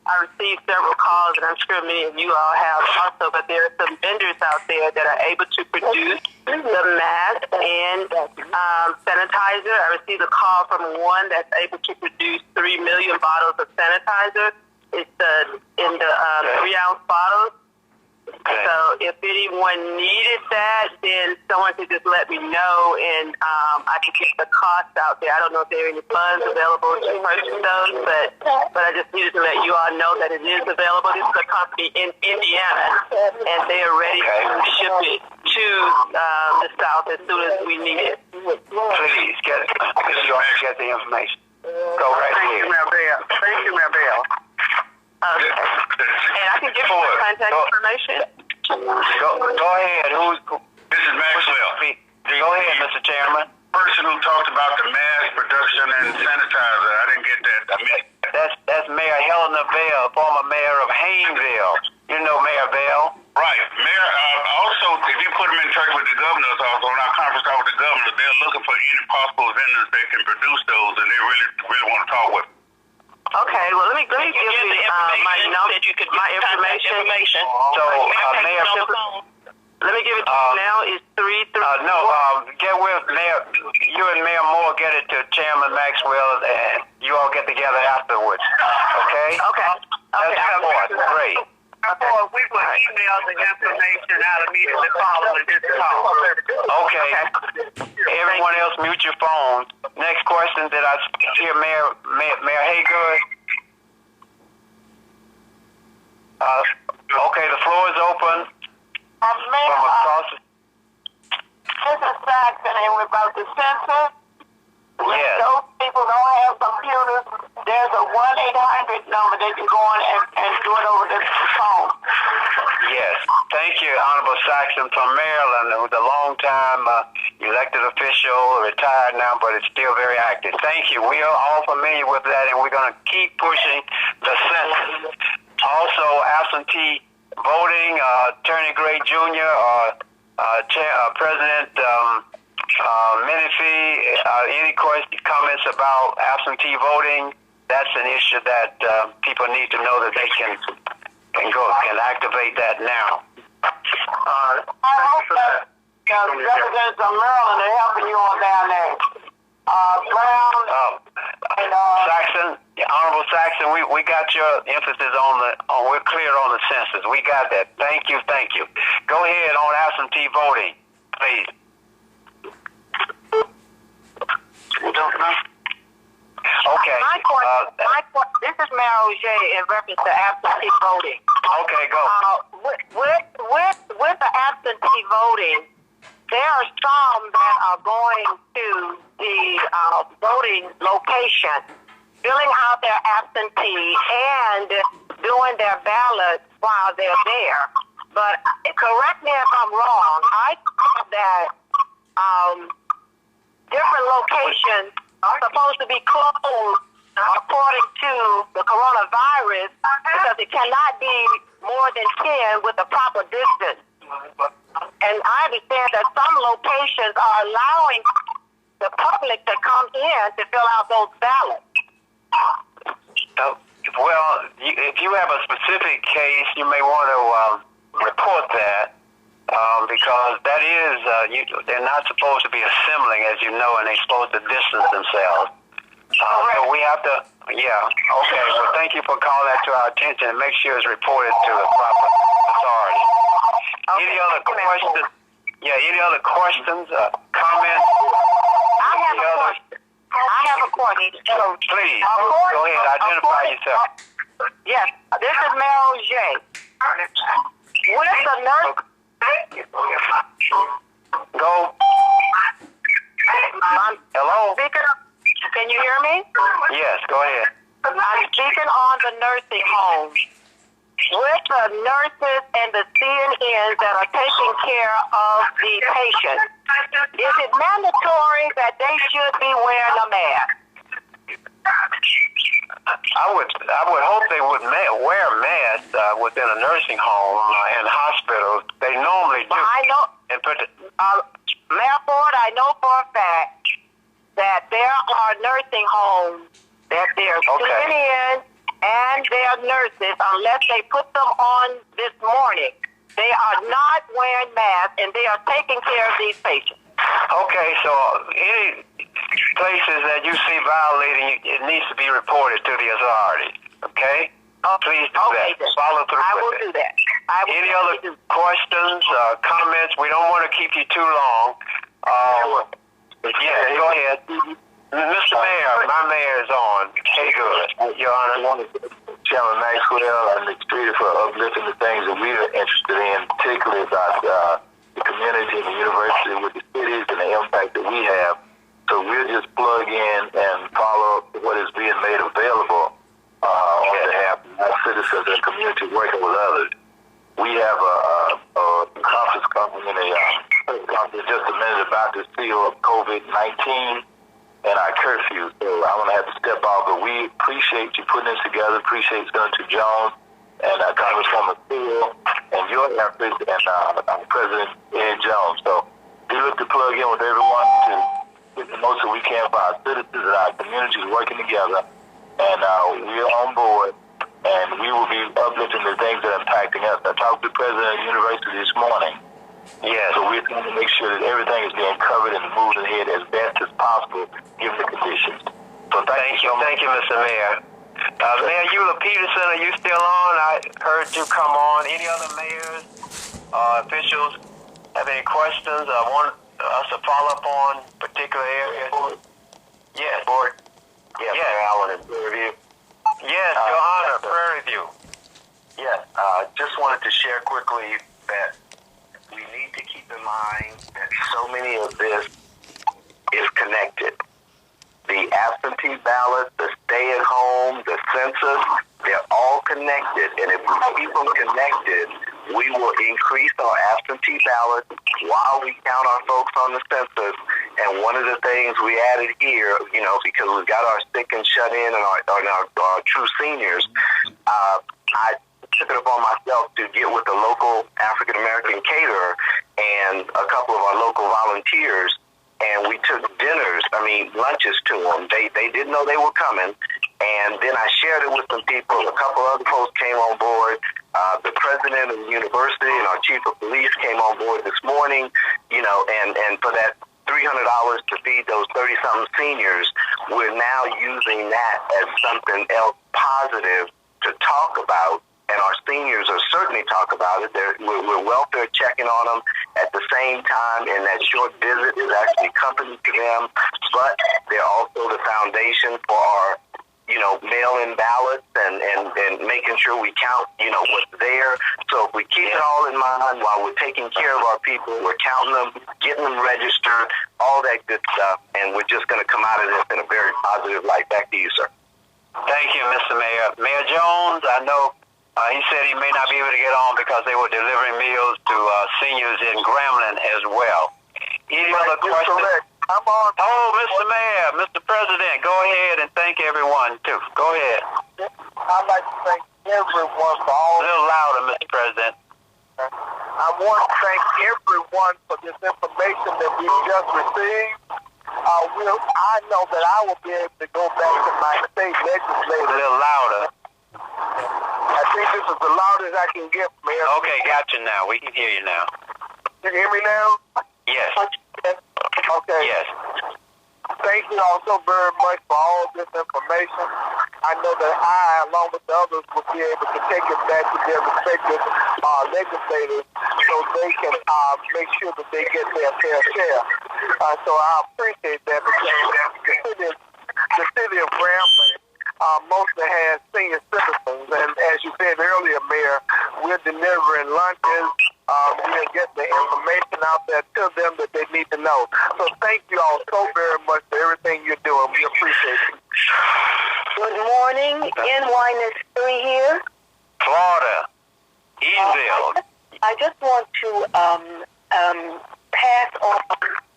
I received several calls, and I'm sure many of you all have also, but there are some vendors out there that are able to produce the mask and sanitizer. I received a call from one that's able to produce 3 million bottles of sanitizer. It's in the 3-ounce bottles. So if anyone needed that, then someone could just let me know, and I can get the cost out there. I don't know if there are any funds available to purchase those, but I just needed to let you all know that it is available. This is a company in Indiana, and they are ready to ship it to the South as soon as we need it. Please get the information. Go right Thank here. you, Mayor Bell. Thank you, Mayor Bell. Okay. And I can give you my contact information. Go ahead. This is Maxwell. Go ahead, Mr. Chairman. Person who talked about the mask production and sanitizer. I didn't get that. I mean, That's Mayor Helena Bell, former mayor of Haynesville. You know Mayor Bell. right. Mayor, also, if you put them in touch with the governor's office, on our conference call with the governor, they're looking for any possible vendors that can produce those, and they really want to talk with them. Okay, well, let me give you my number, my information. So, Mayor, Let me give it to you now. It's 33. get with Mayor. You and Mayor Moore get it to Chairman Maxwell, and you all get together afterwards. Okay? Okay. That's important. Great. Or we will email the information out immediately following this call. Okay. Everyone else, mute your phones. Next question. Did I hear Mayor Haygood? Okay, the floor is open. Mayor, From across the... this is Saxon, and about the census. Yes. Those people don't have computers. There's a 1-800 number they can go on and do it over the phone. Yes. Thank you, Honorable Saxon from Maryland, who's a long-time elected official, retired now, but is still very active. Thank you. We are all familiar with that, and we're going to keep pushing the census. Also, absentee voting, Attorney Gray Jr., President Menifee, any comments about absentee voting? That's an issue that people need to know that they can activate that now. I hope that representatives of Maryland are helping you on down there. Brown and Saxon, Honorable Saxon, we got your emphasis on we're clear on the census. We got that. Thank you. Go ahead on absentee voting, please. We don't know. Okay. This is Mayor Auger in reference to absentee voting. Okay, go. With the absentee voting, there are some that are going to the voting location, filling out their absentee and doing their ballot while they're there. But correct me if I'm wrong. I thought that different locations are supposed to be closed according to the coronavirus because it cannot be more than 10 with the proper distance. And I understand that some locations are allowing the public to come in to fill out those ballots. Well, if you have a specific case, you may want to report that because that is, they're not supposed to be assembling, as you know, and they're supposed to distance themselves. So we have to, okay. Well, thank you for calling that to our attention and make sure it's reported to the proper authority. Okay. Any other questions? Yeah, any other questions, comments? I have a question. Please, go ahead, identify yourself. Yes, this is Mayor Auger. With the nurse... Go. Hello? Can you hear me? Yes, go ahead. I'm speaking on the nursing homes. With the nurses and the CNNs that are taking care of the patients, is it mandatory that they should be wearing a mask? I would hope they would wear masks within a nursing home and hospitals. They normally do. I know. Mayor Ford, I know for a fact that there are nursing homes that they're sitting in and their nurses, unless they put them on this morning, they are not wearing masks and they are taking care of these patients. Okay, so any places that you see violating, it needs to be reported to the authorities. Okay? Please do that. Then. Follow through I with will it. do that. Any other questions, comments? We don't want to keep you too long. Yeah, go ahead. Mr. Mayor, my mayor is on. Hey, good. Your Honor. Chairman Maxwell, I'm extremely for uplifting the things that we are interested in, particularly about the community and the university with the cities and the impact that we have. So we'll just plug in and follow what is being made available on behalf of our citizens and community working with others. We have a conference coming in just a minute about the seal of COVID-19 and our curfew. So I'm going to have to step off, but we appreciate you putting this together, appreciate Senator Jones and Congresswoman Sewell and your efforts and President Ed Jones. So we look to plug in with everyone to get the most that we can for our citizens and our communities working together. And we're on board, and we will be uplifting the things that are impacting us. I talked to the president of the university this morning. Yeah, so we're trying to make sure that everything is being covered and moving ahead as best as possible, given the conditions. So thank you, Mr. Mayor. Mayor Eula Peterson, are you still on? I heard you come on. Any other mayors, officials have any questions? I want us to follow up on particular areas. Yes, board. Yes, Mayor Allen and Prairie View. Yes, Your Honor, Prairie View. Yes, just wanted to share quickly that we need to keep in mind that so many of this is connected. The absentee ballot, the stay-at-home, the census, they're all connected. And if we keep them connected, we will increase our absentee ballots while we count our folks on the census. And one of the things we added here, because we've got our sick and shut in and our true seniors, I took it upon myself to get with a local African-American caterer and a couple of our local volunteers, and we took lunches to them. They didn't know they were coming, and then I shared it with some people. A couple other folks came on board. The president of the university and our chief of police came on board this morning, and for that $300 to feed those 30-something seniors, we're now using that as something else positive to talk about. And our seniors are certainly talk about it. We're welfare checking on them at the same time, and that short visit is actually company to them. But they're also the foundation for our, mail-in ballots and making sure we count, what's there. So if we keep it all in mind while we're taking care of our people, we're counting them, getting them registered, all that good stuff, and we're just going to come out of this in a very positive light. Back to you, sir. Thank you, Mr. Mayor. Mayor Jones, I know he said he may not be able to get on because they were delivering meals to seniors in Grambling as well. Any other questions? I'm on. Oh, Mr. Mayor, Mr. President, go ahead and thank everyone, too. Go ahead. I'd like to thank everyone for all. A little louder, Mr. President. I want to thank everyone for this information that we just received. I know that I will be able to go back to my state legislature. A little louder. I think this is the loudest I can get, Mayor. Okay, got you now. We can hear you now. You hear me now? Yes. Okay. Yes. Thank you all so very much for all this information. I know that I, along with the others, will be able to take it back to their respective legislators so they can make sure that they get their fair share. So I appreciate that because the city of Grambling mostly has senior citizens, and as you said earlier, Mayor, we're delivering lunches. We're getting the information out there to them that they need to know. So thank you all so very much for everything you're doing. We appreciate it. Good morning. NY3 here. Florida. Eastville. I just want to pass on.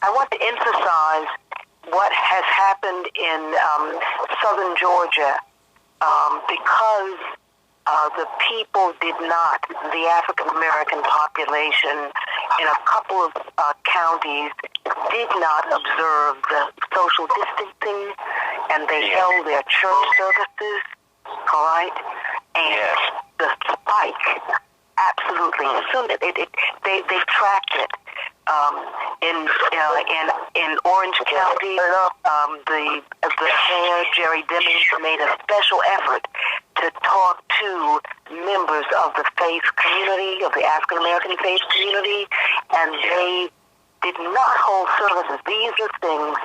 I want to emphasize what has happened in southern Georgia because the people did not, the African-American population in a couple of counties did not observe the social distancing, and they held their church services, all right? And the spike, absolutely, as soon as they tracked it. In Orange County, the mayor, Jerry Demings, made a special effort to talk to members of the faith community, of the African-American faith community, and they did not hold services. These are things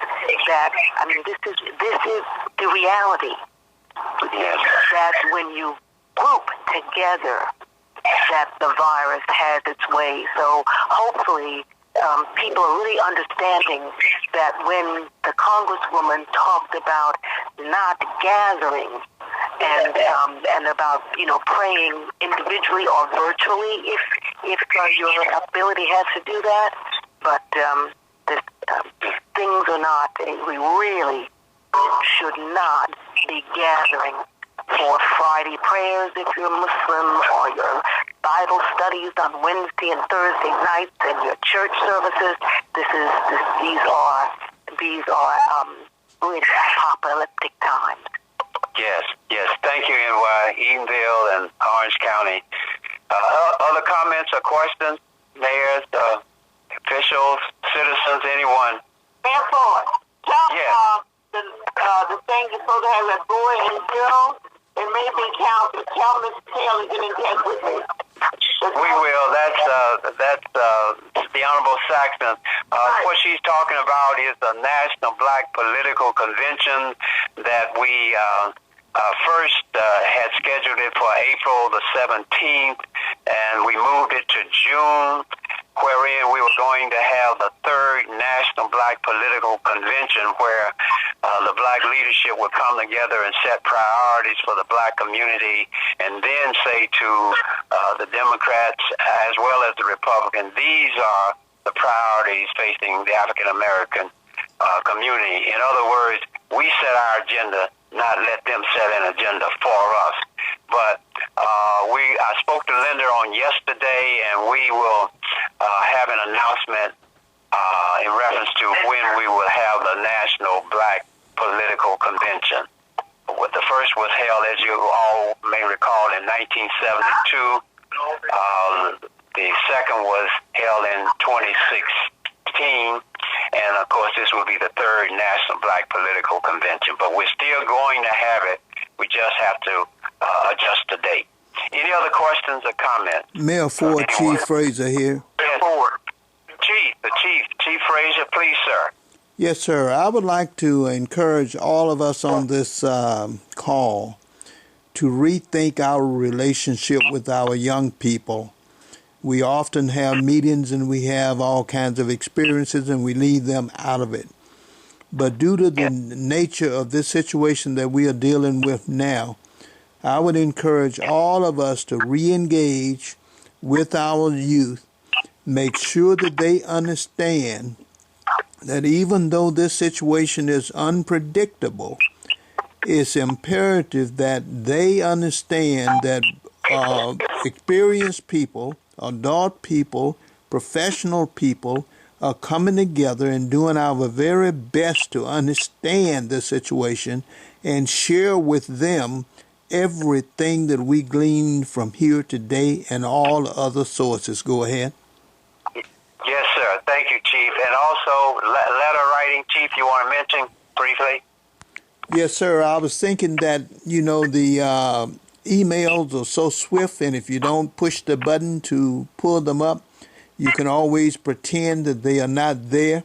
that, this is the reality. That when you group together that the virus has its way. So hopefully people are really understanding that when the Congresswoman talked about not gathering and about praying individually or virtually if your ability has to do that, but things are not. We really should not be gathering for Friday prayers if you're Muslim, or your Bible studies on Wednesday and Thursday nights, and your church services. These are really apocalyptic times. Yes. Thank you, NY, Edenville, and Orange County. Other comments or questions? Mayors, officials, citizens, anyone? Therefore, the thing you're supposed to have that boy and girl, and maybe tell Miss Taylor to get in touch with me. We will. That's the Honorable Saxon. What she's talking about is the National Black Political Convention that we first had scheduled it for April the 17th, and we moved it to June, wherein we were going to have the third National Black Political Convention, where the black leadership would come together and set priorities for the black community, and then say to the Democrats as well as the Republicans, these are the priorities facing the African American community. In other words, we set our agenda, not let them set an agenda for us. But I spoke to Linda on yesterday, and we will have an announcement in reference to when we will have the National Black Political Convention. The first was held, as you all may recall, in 1972. The second was held in 2016. And, of course, this will be the third National Black Political Convention. But we're still going to have it. We just have to adjust the date. Any other questions or comments? Mayor Ford, Chief Frazier here. Mayor Ford. Chief Frazier, please, sir. Yes, sir. I would like to encourage all of us on this call to rethink our relationship with our young people. We often have meetings and we have all kinds of experiences and we leave them out of it. But due to the nature of this situation that we are dealing with now, I would encourage all of us to re-engage with our youth, make sure that they understand that even though this situation is unpredictable, it's imperative that they understand that experienced people, adult people, professional people are coming together and doing our very best to understand the situation and share with them everything that we gleaned from here today and all other sources. Go ahead. Yes, sir. Thank you, Chief. And also, letter writing, Chief, you want to mention briefly? Yes, sir. I was thinking that, the emails are so swift, and if you don't push the button to pull them up, you can always pretend that they are not there.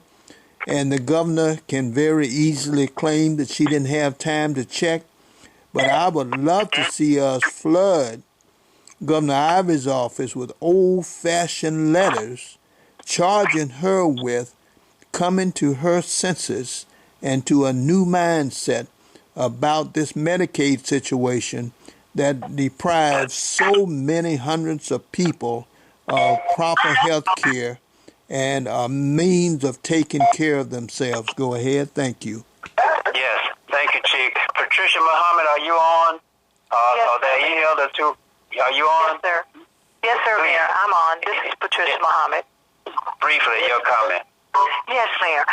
And the governor can very easily claim that she didn't have time to check. But I would love to see us flood Governor Ivey's office with old-fashioned letters charging her with coming to her senses and to a new mindset about this Medicaid situation that deprives so many hundreds of people of proper health care and a means of taking care of themselves. Go ahead. Thank you. Yes. Thank you, Chief. Patricia Muhammad, are you on? Yes, are there any other two? Are you on? Yes, sir. Yes, sir, Mayor. I'm on. This is Patricia Muhammad. Briefly, your comment. Yes, Mayor.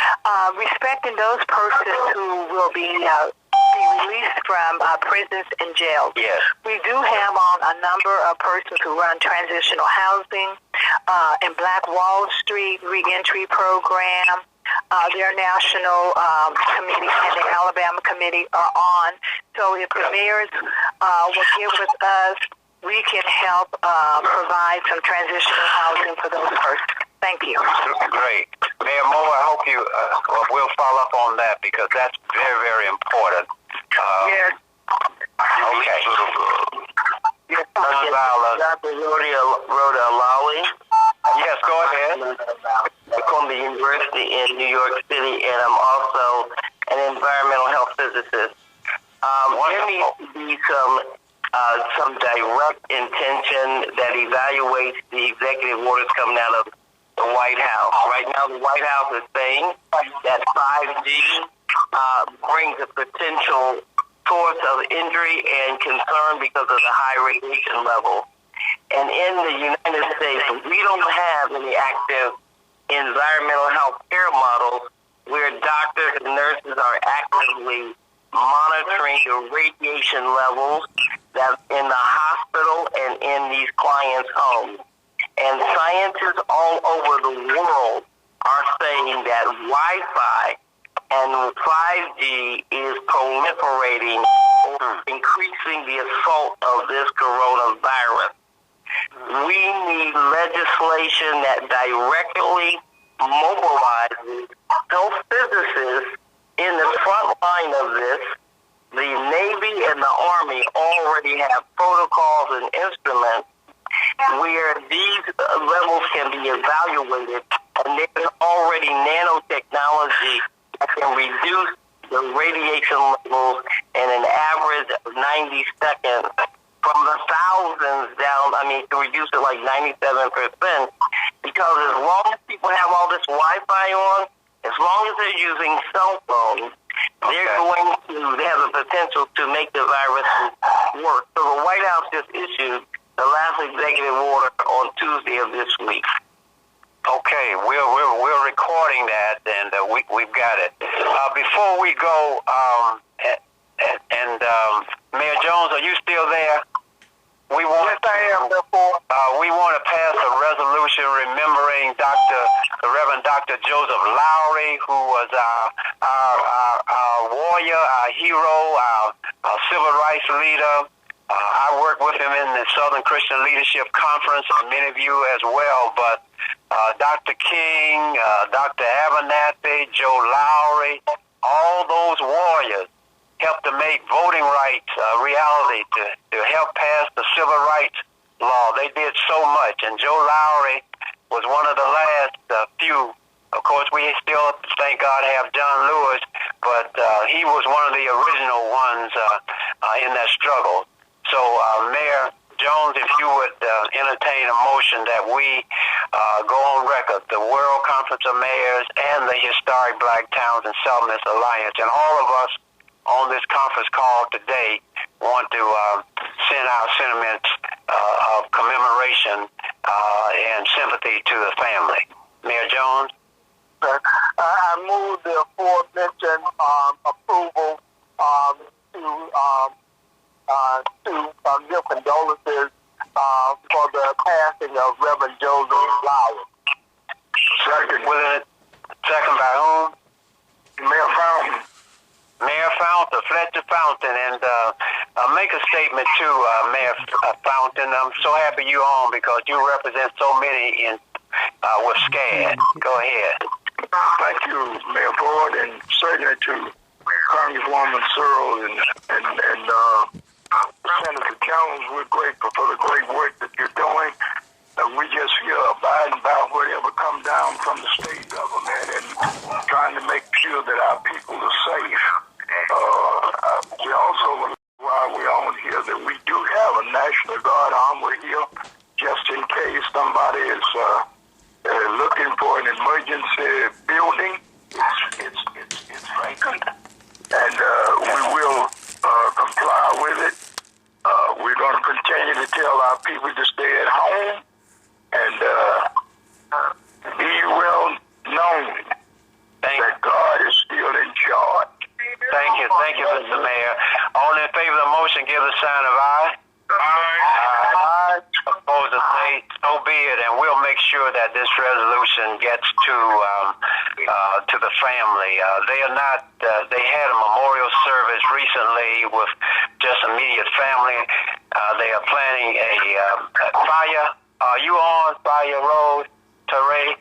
Respecting those persons who will be released from prisons and jails. Yes. We do have on a number of persons who run transitional housing and Black Wall Street reentry program. Their national committee and the Alabama committee are on. So if the mayors will get with us, we can help provide some transitional housing for those persons. Thank you. Great. Mayor Moore, I hope you will follow up on that because that's very, very important. Yes. Okay. Nonviolence. Dr. Rhoda Lawley. Yes, go ahead. At Columbia University in New York City, and I'm also an environmental health physicist. There needs to be some direct intention that evaluates the executive orders coming out of the White House. Right now, the White House is saying that 5G brings a potential source of injury and concern because of the high radiation level. And in the United States, we don't have any active environmental health care models where doctors and nurses are actively monitoring the radiation levels that in the hospital and in these clients' homes. And scientists all over the world are saying that Wi-Fi and 5G is proliferating or increasing the assault of this coronavirus. We need legislation that directly mobilizes health physicists in the front line of this. The Navy and the Army already have protocols and instruments where these levels can be evaluated, and there's already nanotechnology that can reduce the radiation levels in an average of 90 seconds from the thousands down, to reduce it like 97%, because as long as people have all this Wi-Fi on, as long as they're using cell phones, they're going to have the potential to make the virus work. So the White House just issued the last executive order on Tuesday of this week. Okay, we're recording that, and we've got it. Before we go, Mayor Jones, are you still there? We want we want to pass a resolution remembering the Reverend Dr. Joseph Lowry, who was our warrior, our hero, our civil rights leader. I worked with him in the Southern Christian Leadership Conference, and many of you as well. But Dr. King, Dr. Abernathy, Joe Lowry, all those warriors helped to make voting rights a reality, to help pass the civil rights law. They did so much, and Joe Lowry was one of the last few. Of course, we still, thank God, have John Lewis, but he was one of the original ones in that struggle. So, Mayor Jones, if you would entertain a motion that we go on record, the World Conference of Mayors and the Historic Black Towns and Settlements Alliance, and all of us on this conference call today want to send our sentiments of commemoration and sympathy to the family. Mayor Jones? I move the aforementioned approval to give condolences for the passing of Reverend Joseph Lowry. Second by whom? Mayor Fountain. Mayor Fountain, Fletcher Fountain, and make a statement too, Mayor Fountain. I'm so happy you're on because you represent so many with SCAD. Go ahead. Thank you, Mayor Ford, and certainly to Congresswoman Searle and Senator Jones. We're grateful for the great work that you're doing. We just here abiding by whatever comes down from the state government and trying to make sure that our people are safe. We also, while we're on here, that we do have a National Guard armor here just in case somebody is looking for an emergency building. It's vacant, and we will comply with it. We're going to continue to tell our people to stay at home and be well known that God is still in charge. Thank you, Mr. Mayor. All in favor of the motion, give the sign of aye. Aye. Opposed to say, so be it, and we'll make sure that this resolution gets to the family. They are not. They had a memorial service recently with just immediate family. They are planning a fire. Are you on Fire Road, Terri?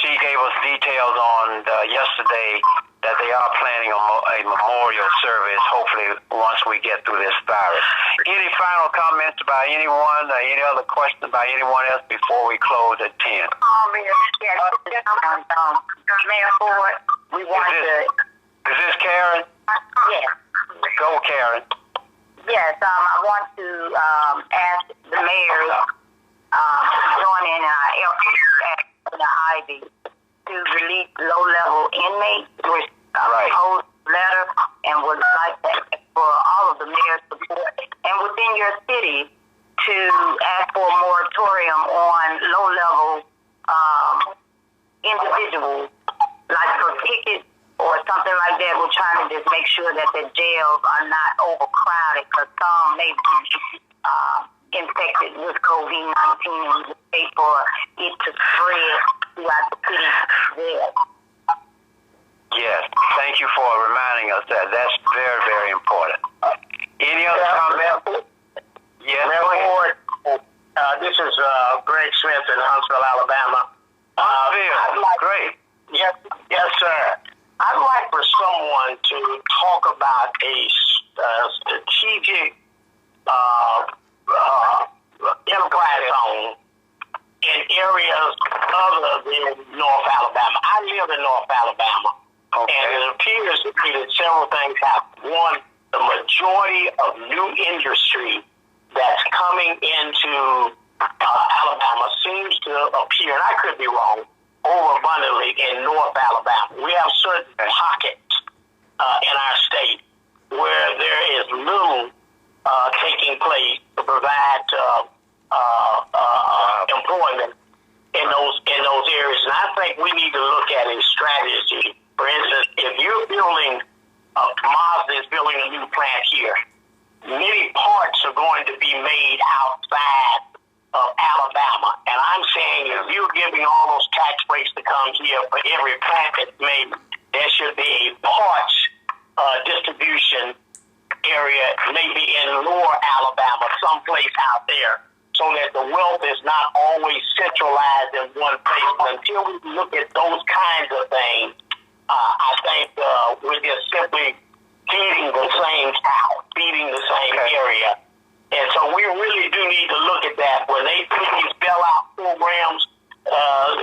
She gave us details on yesterday that they are planning a memorial service, hopefully, once we get through this virus. Any final comments by anyone, any other questions by anyone else before we close at 10? Mayor Ford, we want Is this Karen? Yes. Go, Karen. Yes, I want to ask the mayors to join in our efforts at the Ivy to release low-level inmates, which proposed a letter and would like that for all of the mayors' support. And within your city, to ask for a moratorium on low-level individuals, like for tickets or something like that. We're trying to just make sure that the jails are not overcrowded, because some may be infected with COVID-19, and we wait for it to spread throughout the city jail. Yes, thank you for reminding us that. That's very, very important. Any other comments? Yes, go ahead. This is Greg Smith in Huntsville, Alabama. Great. Yes, sir. I'd like for someone to talk about a strategic enterprise zone in areas other than North Alabama. I live in North Alabama, and it appears to me that several things happen. One, the majority of new industry that's coming into Alabama seems to appear, and I could be wrong, overabundantly in North Alabama. We have certain pockets in our state where there is little taking place to provide employment in those areas. And I think we need to look at a strategy. For instance, if you're building, Mazda is building a new plant here, many parts are going to be made outside of Alabama. And I'm saying if you're giving all those tax breaks to come here for every plant that's made, there should be a parts distribution area, maybe in lower Alabama, someplace out there, so that the wealth is not always centralized in one place. But until we look at those kinds of things, I think we're just simply feeding the same cow, feeding the same area. And so we really do need to look at that. When they do these bailout programs,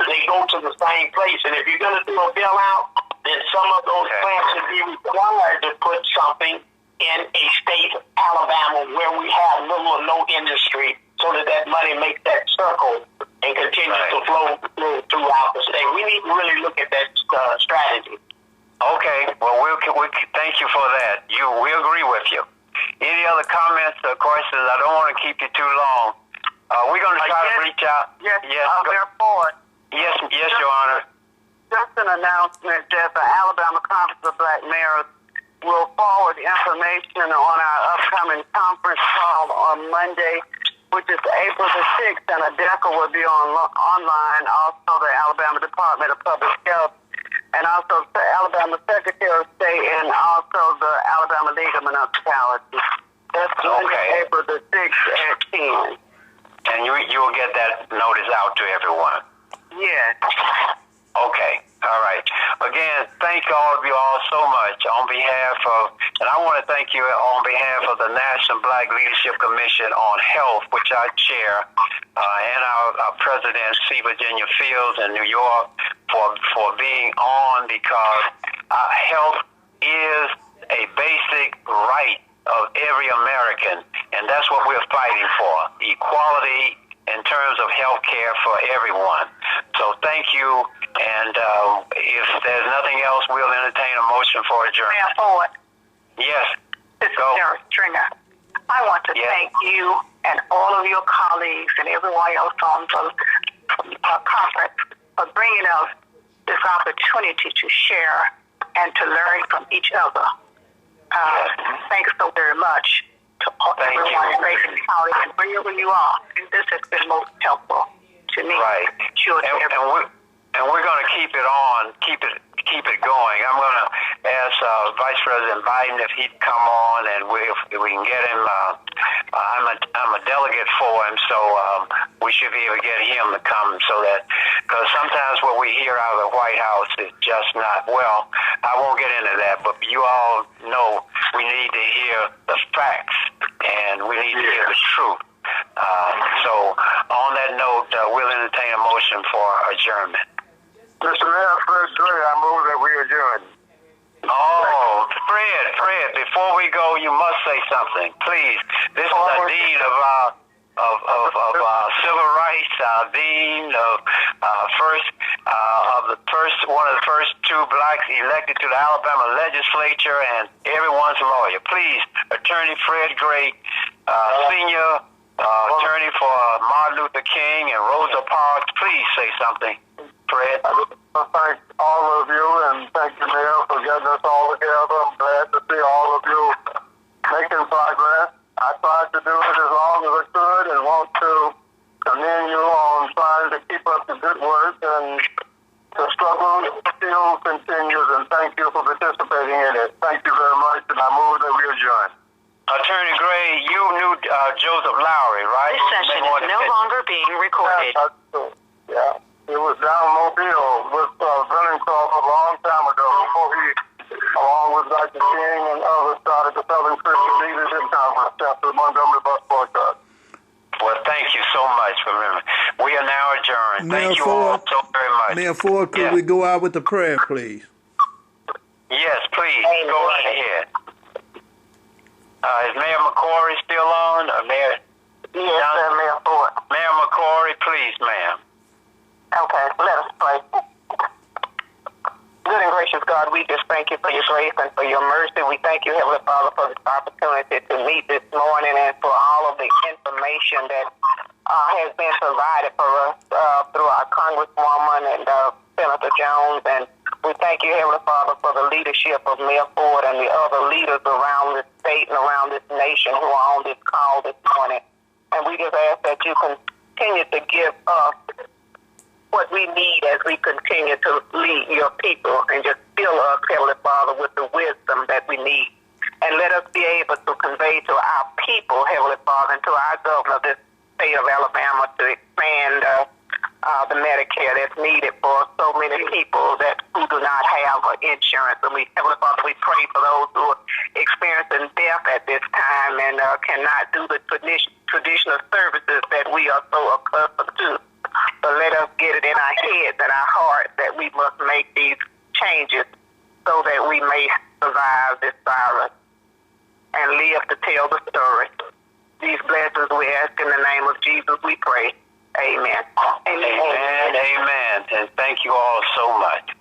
they go to the same place. And if you're going to do a bailout, then some of those plants should be required to put something in a state, Alabama, where we have little or no industry, so that money makes that circle and continues to flow throughout the state. We need to really look at that strategy. Okay. Well, we'll thank you for that. We agree with you. Any other comments or questions? I don't want to keep you too long. We're going to try to reach out. Yes, Mayor Ford. Yes, Your Honor. Just an announcement that the Alabama Conference of Black Mayors will forward information on our upcoming conference call on Monday, which is April the 6th, and a DECA will be online. Also, the Alabama Department of Public Health, and also the Alabama Secretary of State, and also the Alabama League of Municipalities. That's Monday, April the 6th at 10. And you will get that notice out to everyone? Yes. Okay. All right. Again, thank all of you all so much on behalf of, and I want to thank you on behalf of the National Black Leadership Commission on Health, which I chair, and our President, C. Virginia Fields in New York, for being on, because health is a basic right of every American, and that's what we're fighting for, equality in terms of health care for everyone. So thank you, and if there's nothing else, we'll entertain a motion for adjournment. Mayor Ford. Yes. This is Terri Stringer. I want to thank you and all of your colleagues and everyone else on the conference for bringing us this opportunity to share and to learn from each other. Thanks so very much to everyone in Macon County and wherever you are. This has been most helpful to me. Right. And we're going to keep it on, keep it going. I'm going to ask Vice President Biden if he'd come on, and if we can get him. I'm a delegate for him, so we should be able to get him to come, so that, because sometimes what we hear out of the White House is just not, well, I won't get into that, but you all know we need to hear the facts, and we need to hear the truth. So on that note, we'll entertain a motion for adjournment. Mr. Mayor, first, I move that we adjourn. Oh, Fred, before we go, you must say something, please. This is a dean of civil rights, our dean of one of the first two blacks elected to the Alabama legislature, and everyone's lawyer. Please, Attorney Fred Gray, senior attorney for Martin Luther King and Rosa Parks. Please say something, Fred. I just want to thank all of you, and thank you, Mayor, for getting us all together. I'm glad to see all of you making progress. I tried to do it as long as I could, and want to commend you on trying to keep up the good work, and the struggle still continues, and thank you for participating in it. Thank you very much, and I move that we adjourn. Attorney Gray, you knew Joseph Lowry, right? This session is no longer being recorded. Yeah, he was down Mobile with Brennencroft a long time ago, before he, along with Dr. King and others, started the Southern Christian Leadership Conference after the Montgomery bus boycott. Well, thank you so much for remembering. We are now adjourned. Thank you all so very much. Mayor Ford, could we go out with the prayer, please? Yes, please. Go right ahead. Is Mayor McCory still on? Or Mayor? Yes, sir, Mayor Ford. Mayor McCory, please, ma'am. Okay, let us pray. Good and gracious God, we just thank you for your grace and for your mercy. We thank you, Heavenly Father, for this opportunity to meet this morning, and for all of the information that has been provided for us through our Congresswoman and Senator Jones. And we thank you, Heavenly Father, for the leadership of Mayor Ford and the other leaders around this state and around this nation who are on this call this morning. And we just ask that you continue to give us what we need as we continue to lead your people, and just fill us, Heavenly Father, with the wisdom that we need. And let us be able to convey to our people, Heavenly Father, and to our governor of this state of Alabama, to expand the Medicare that's needed for so many people who do not have insurance. And we, Heavenly Father, we pray for those who are experiencing death at this time and cannot do the traditional services that we are so accustomed to. But let us get it in our heads and our hearts that we must make these changes so that we may survive this virus and live to tell the story. These blessings we ask in the name of Jesus, we pray. Amen. Amen. Amen. And thank you all so much.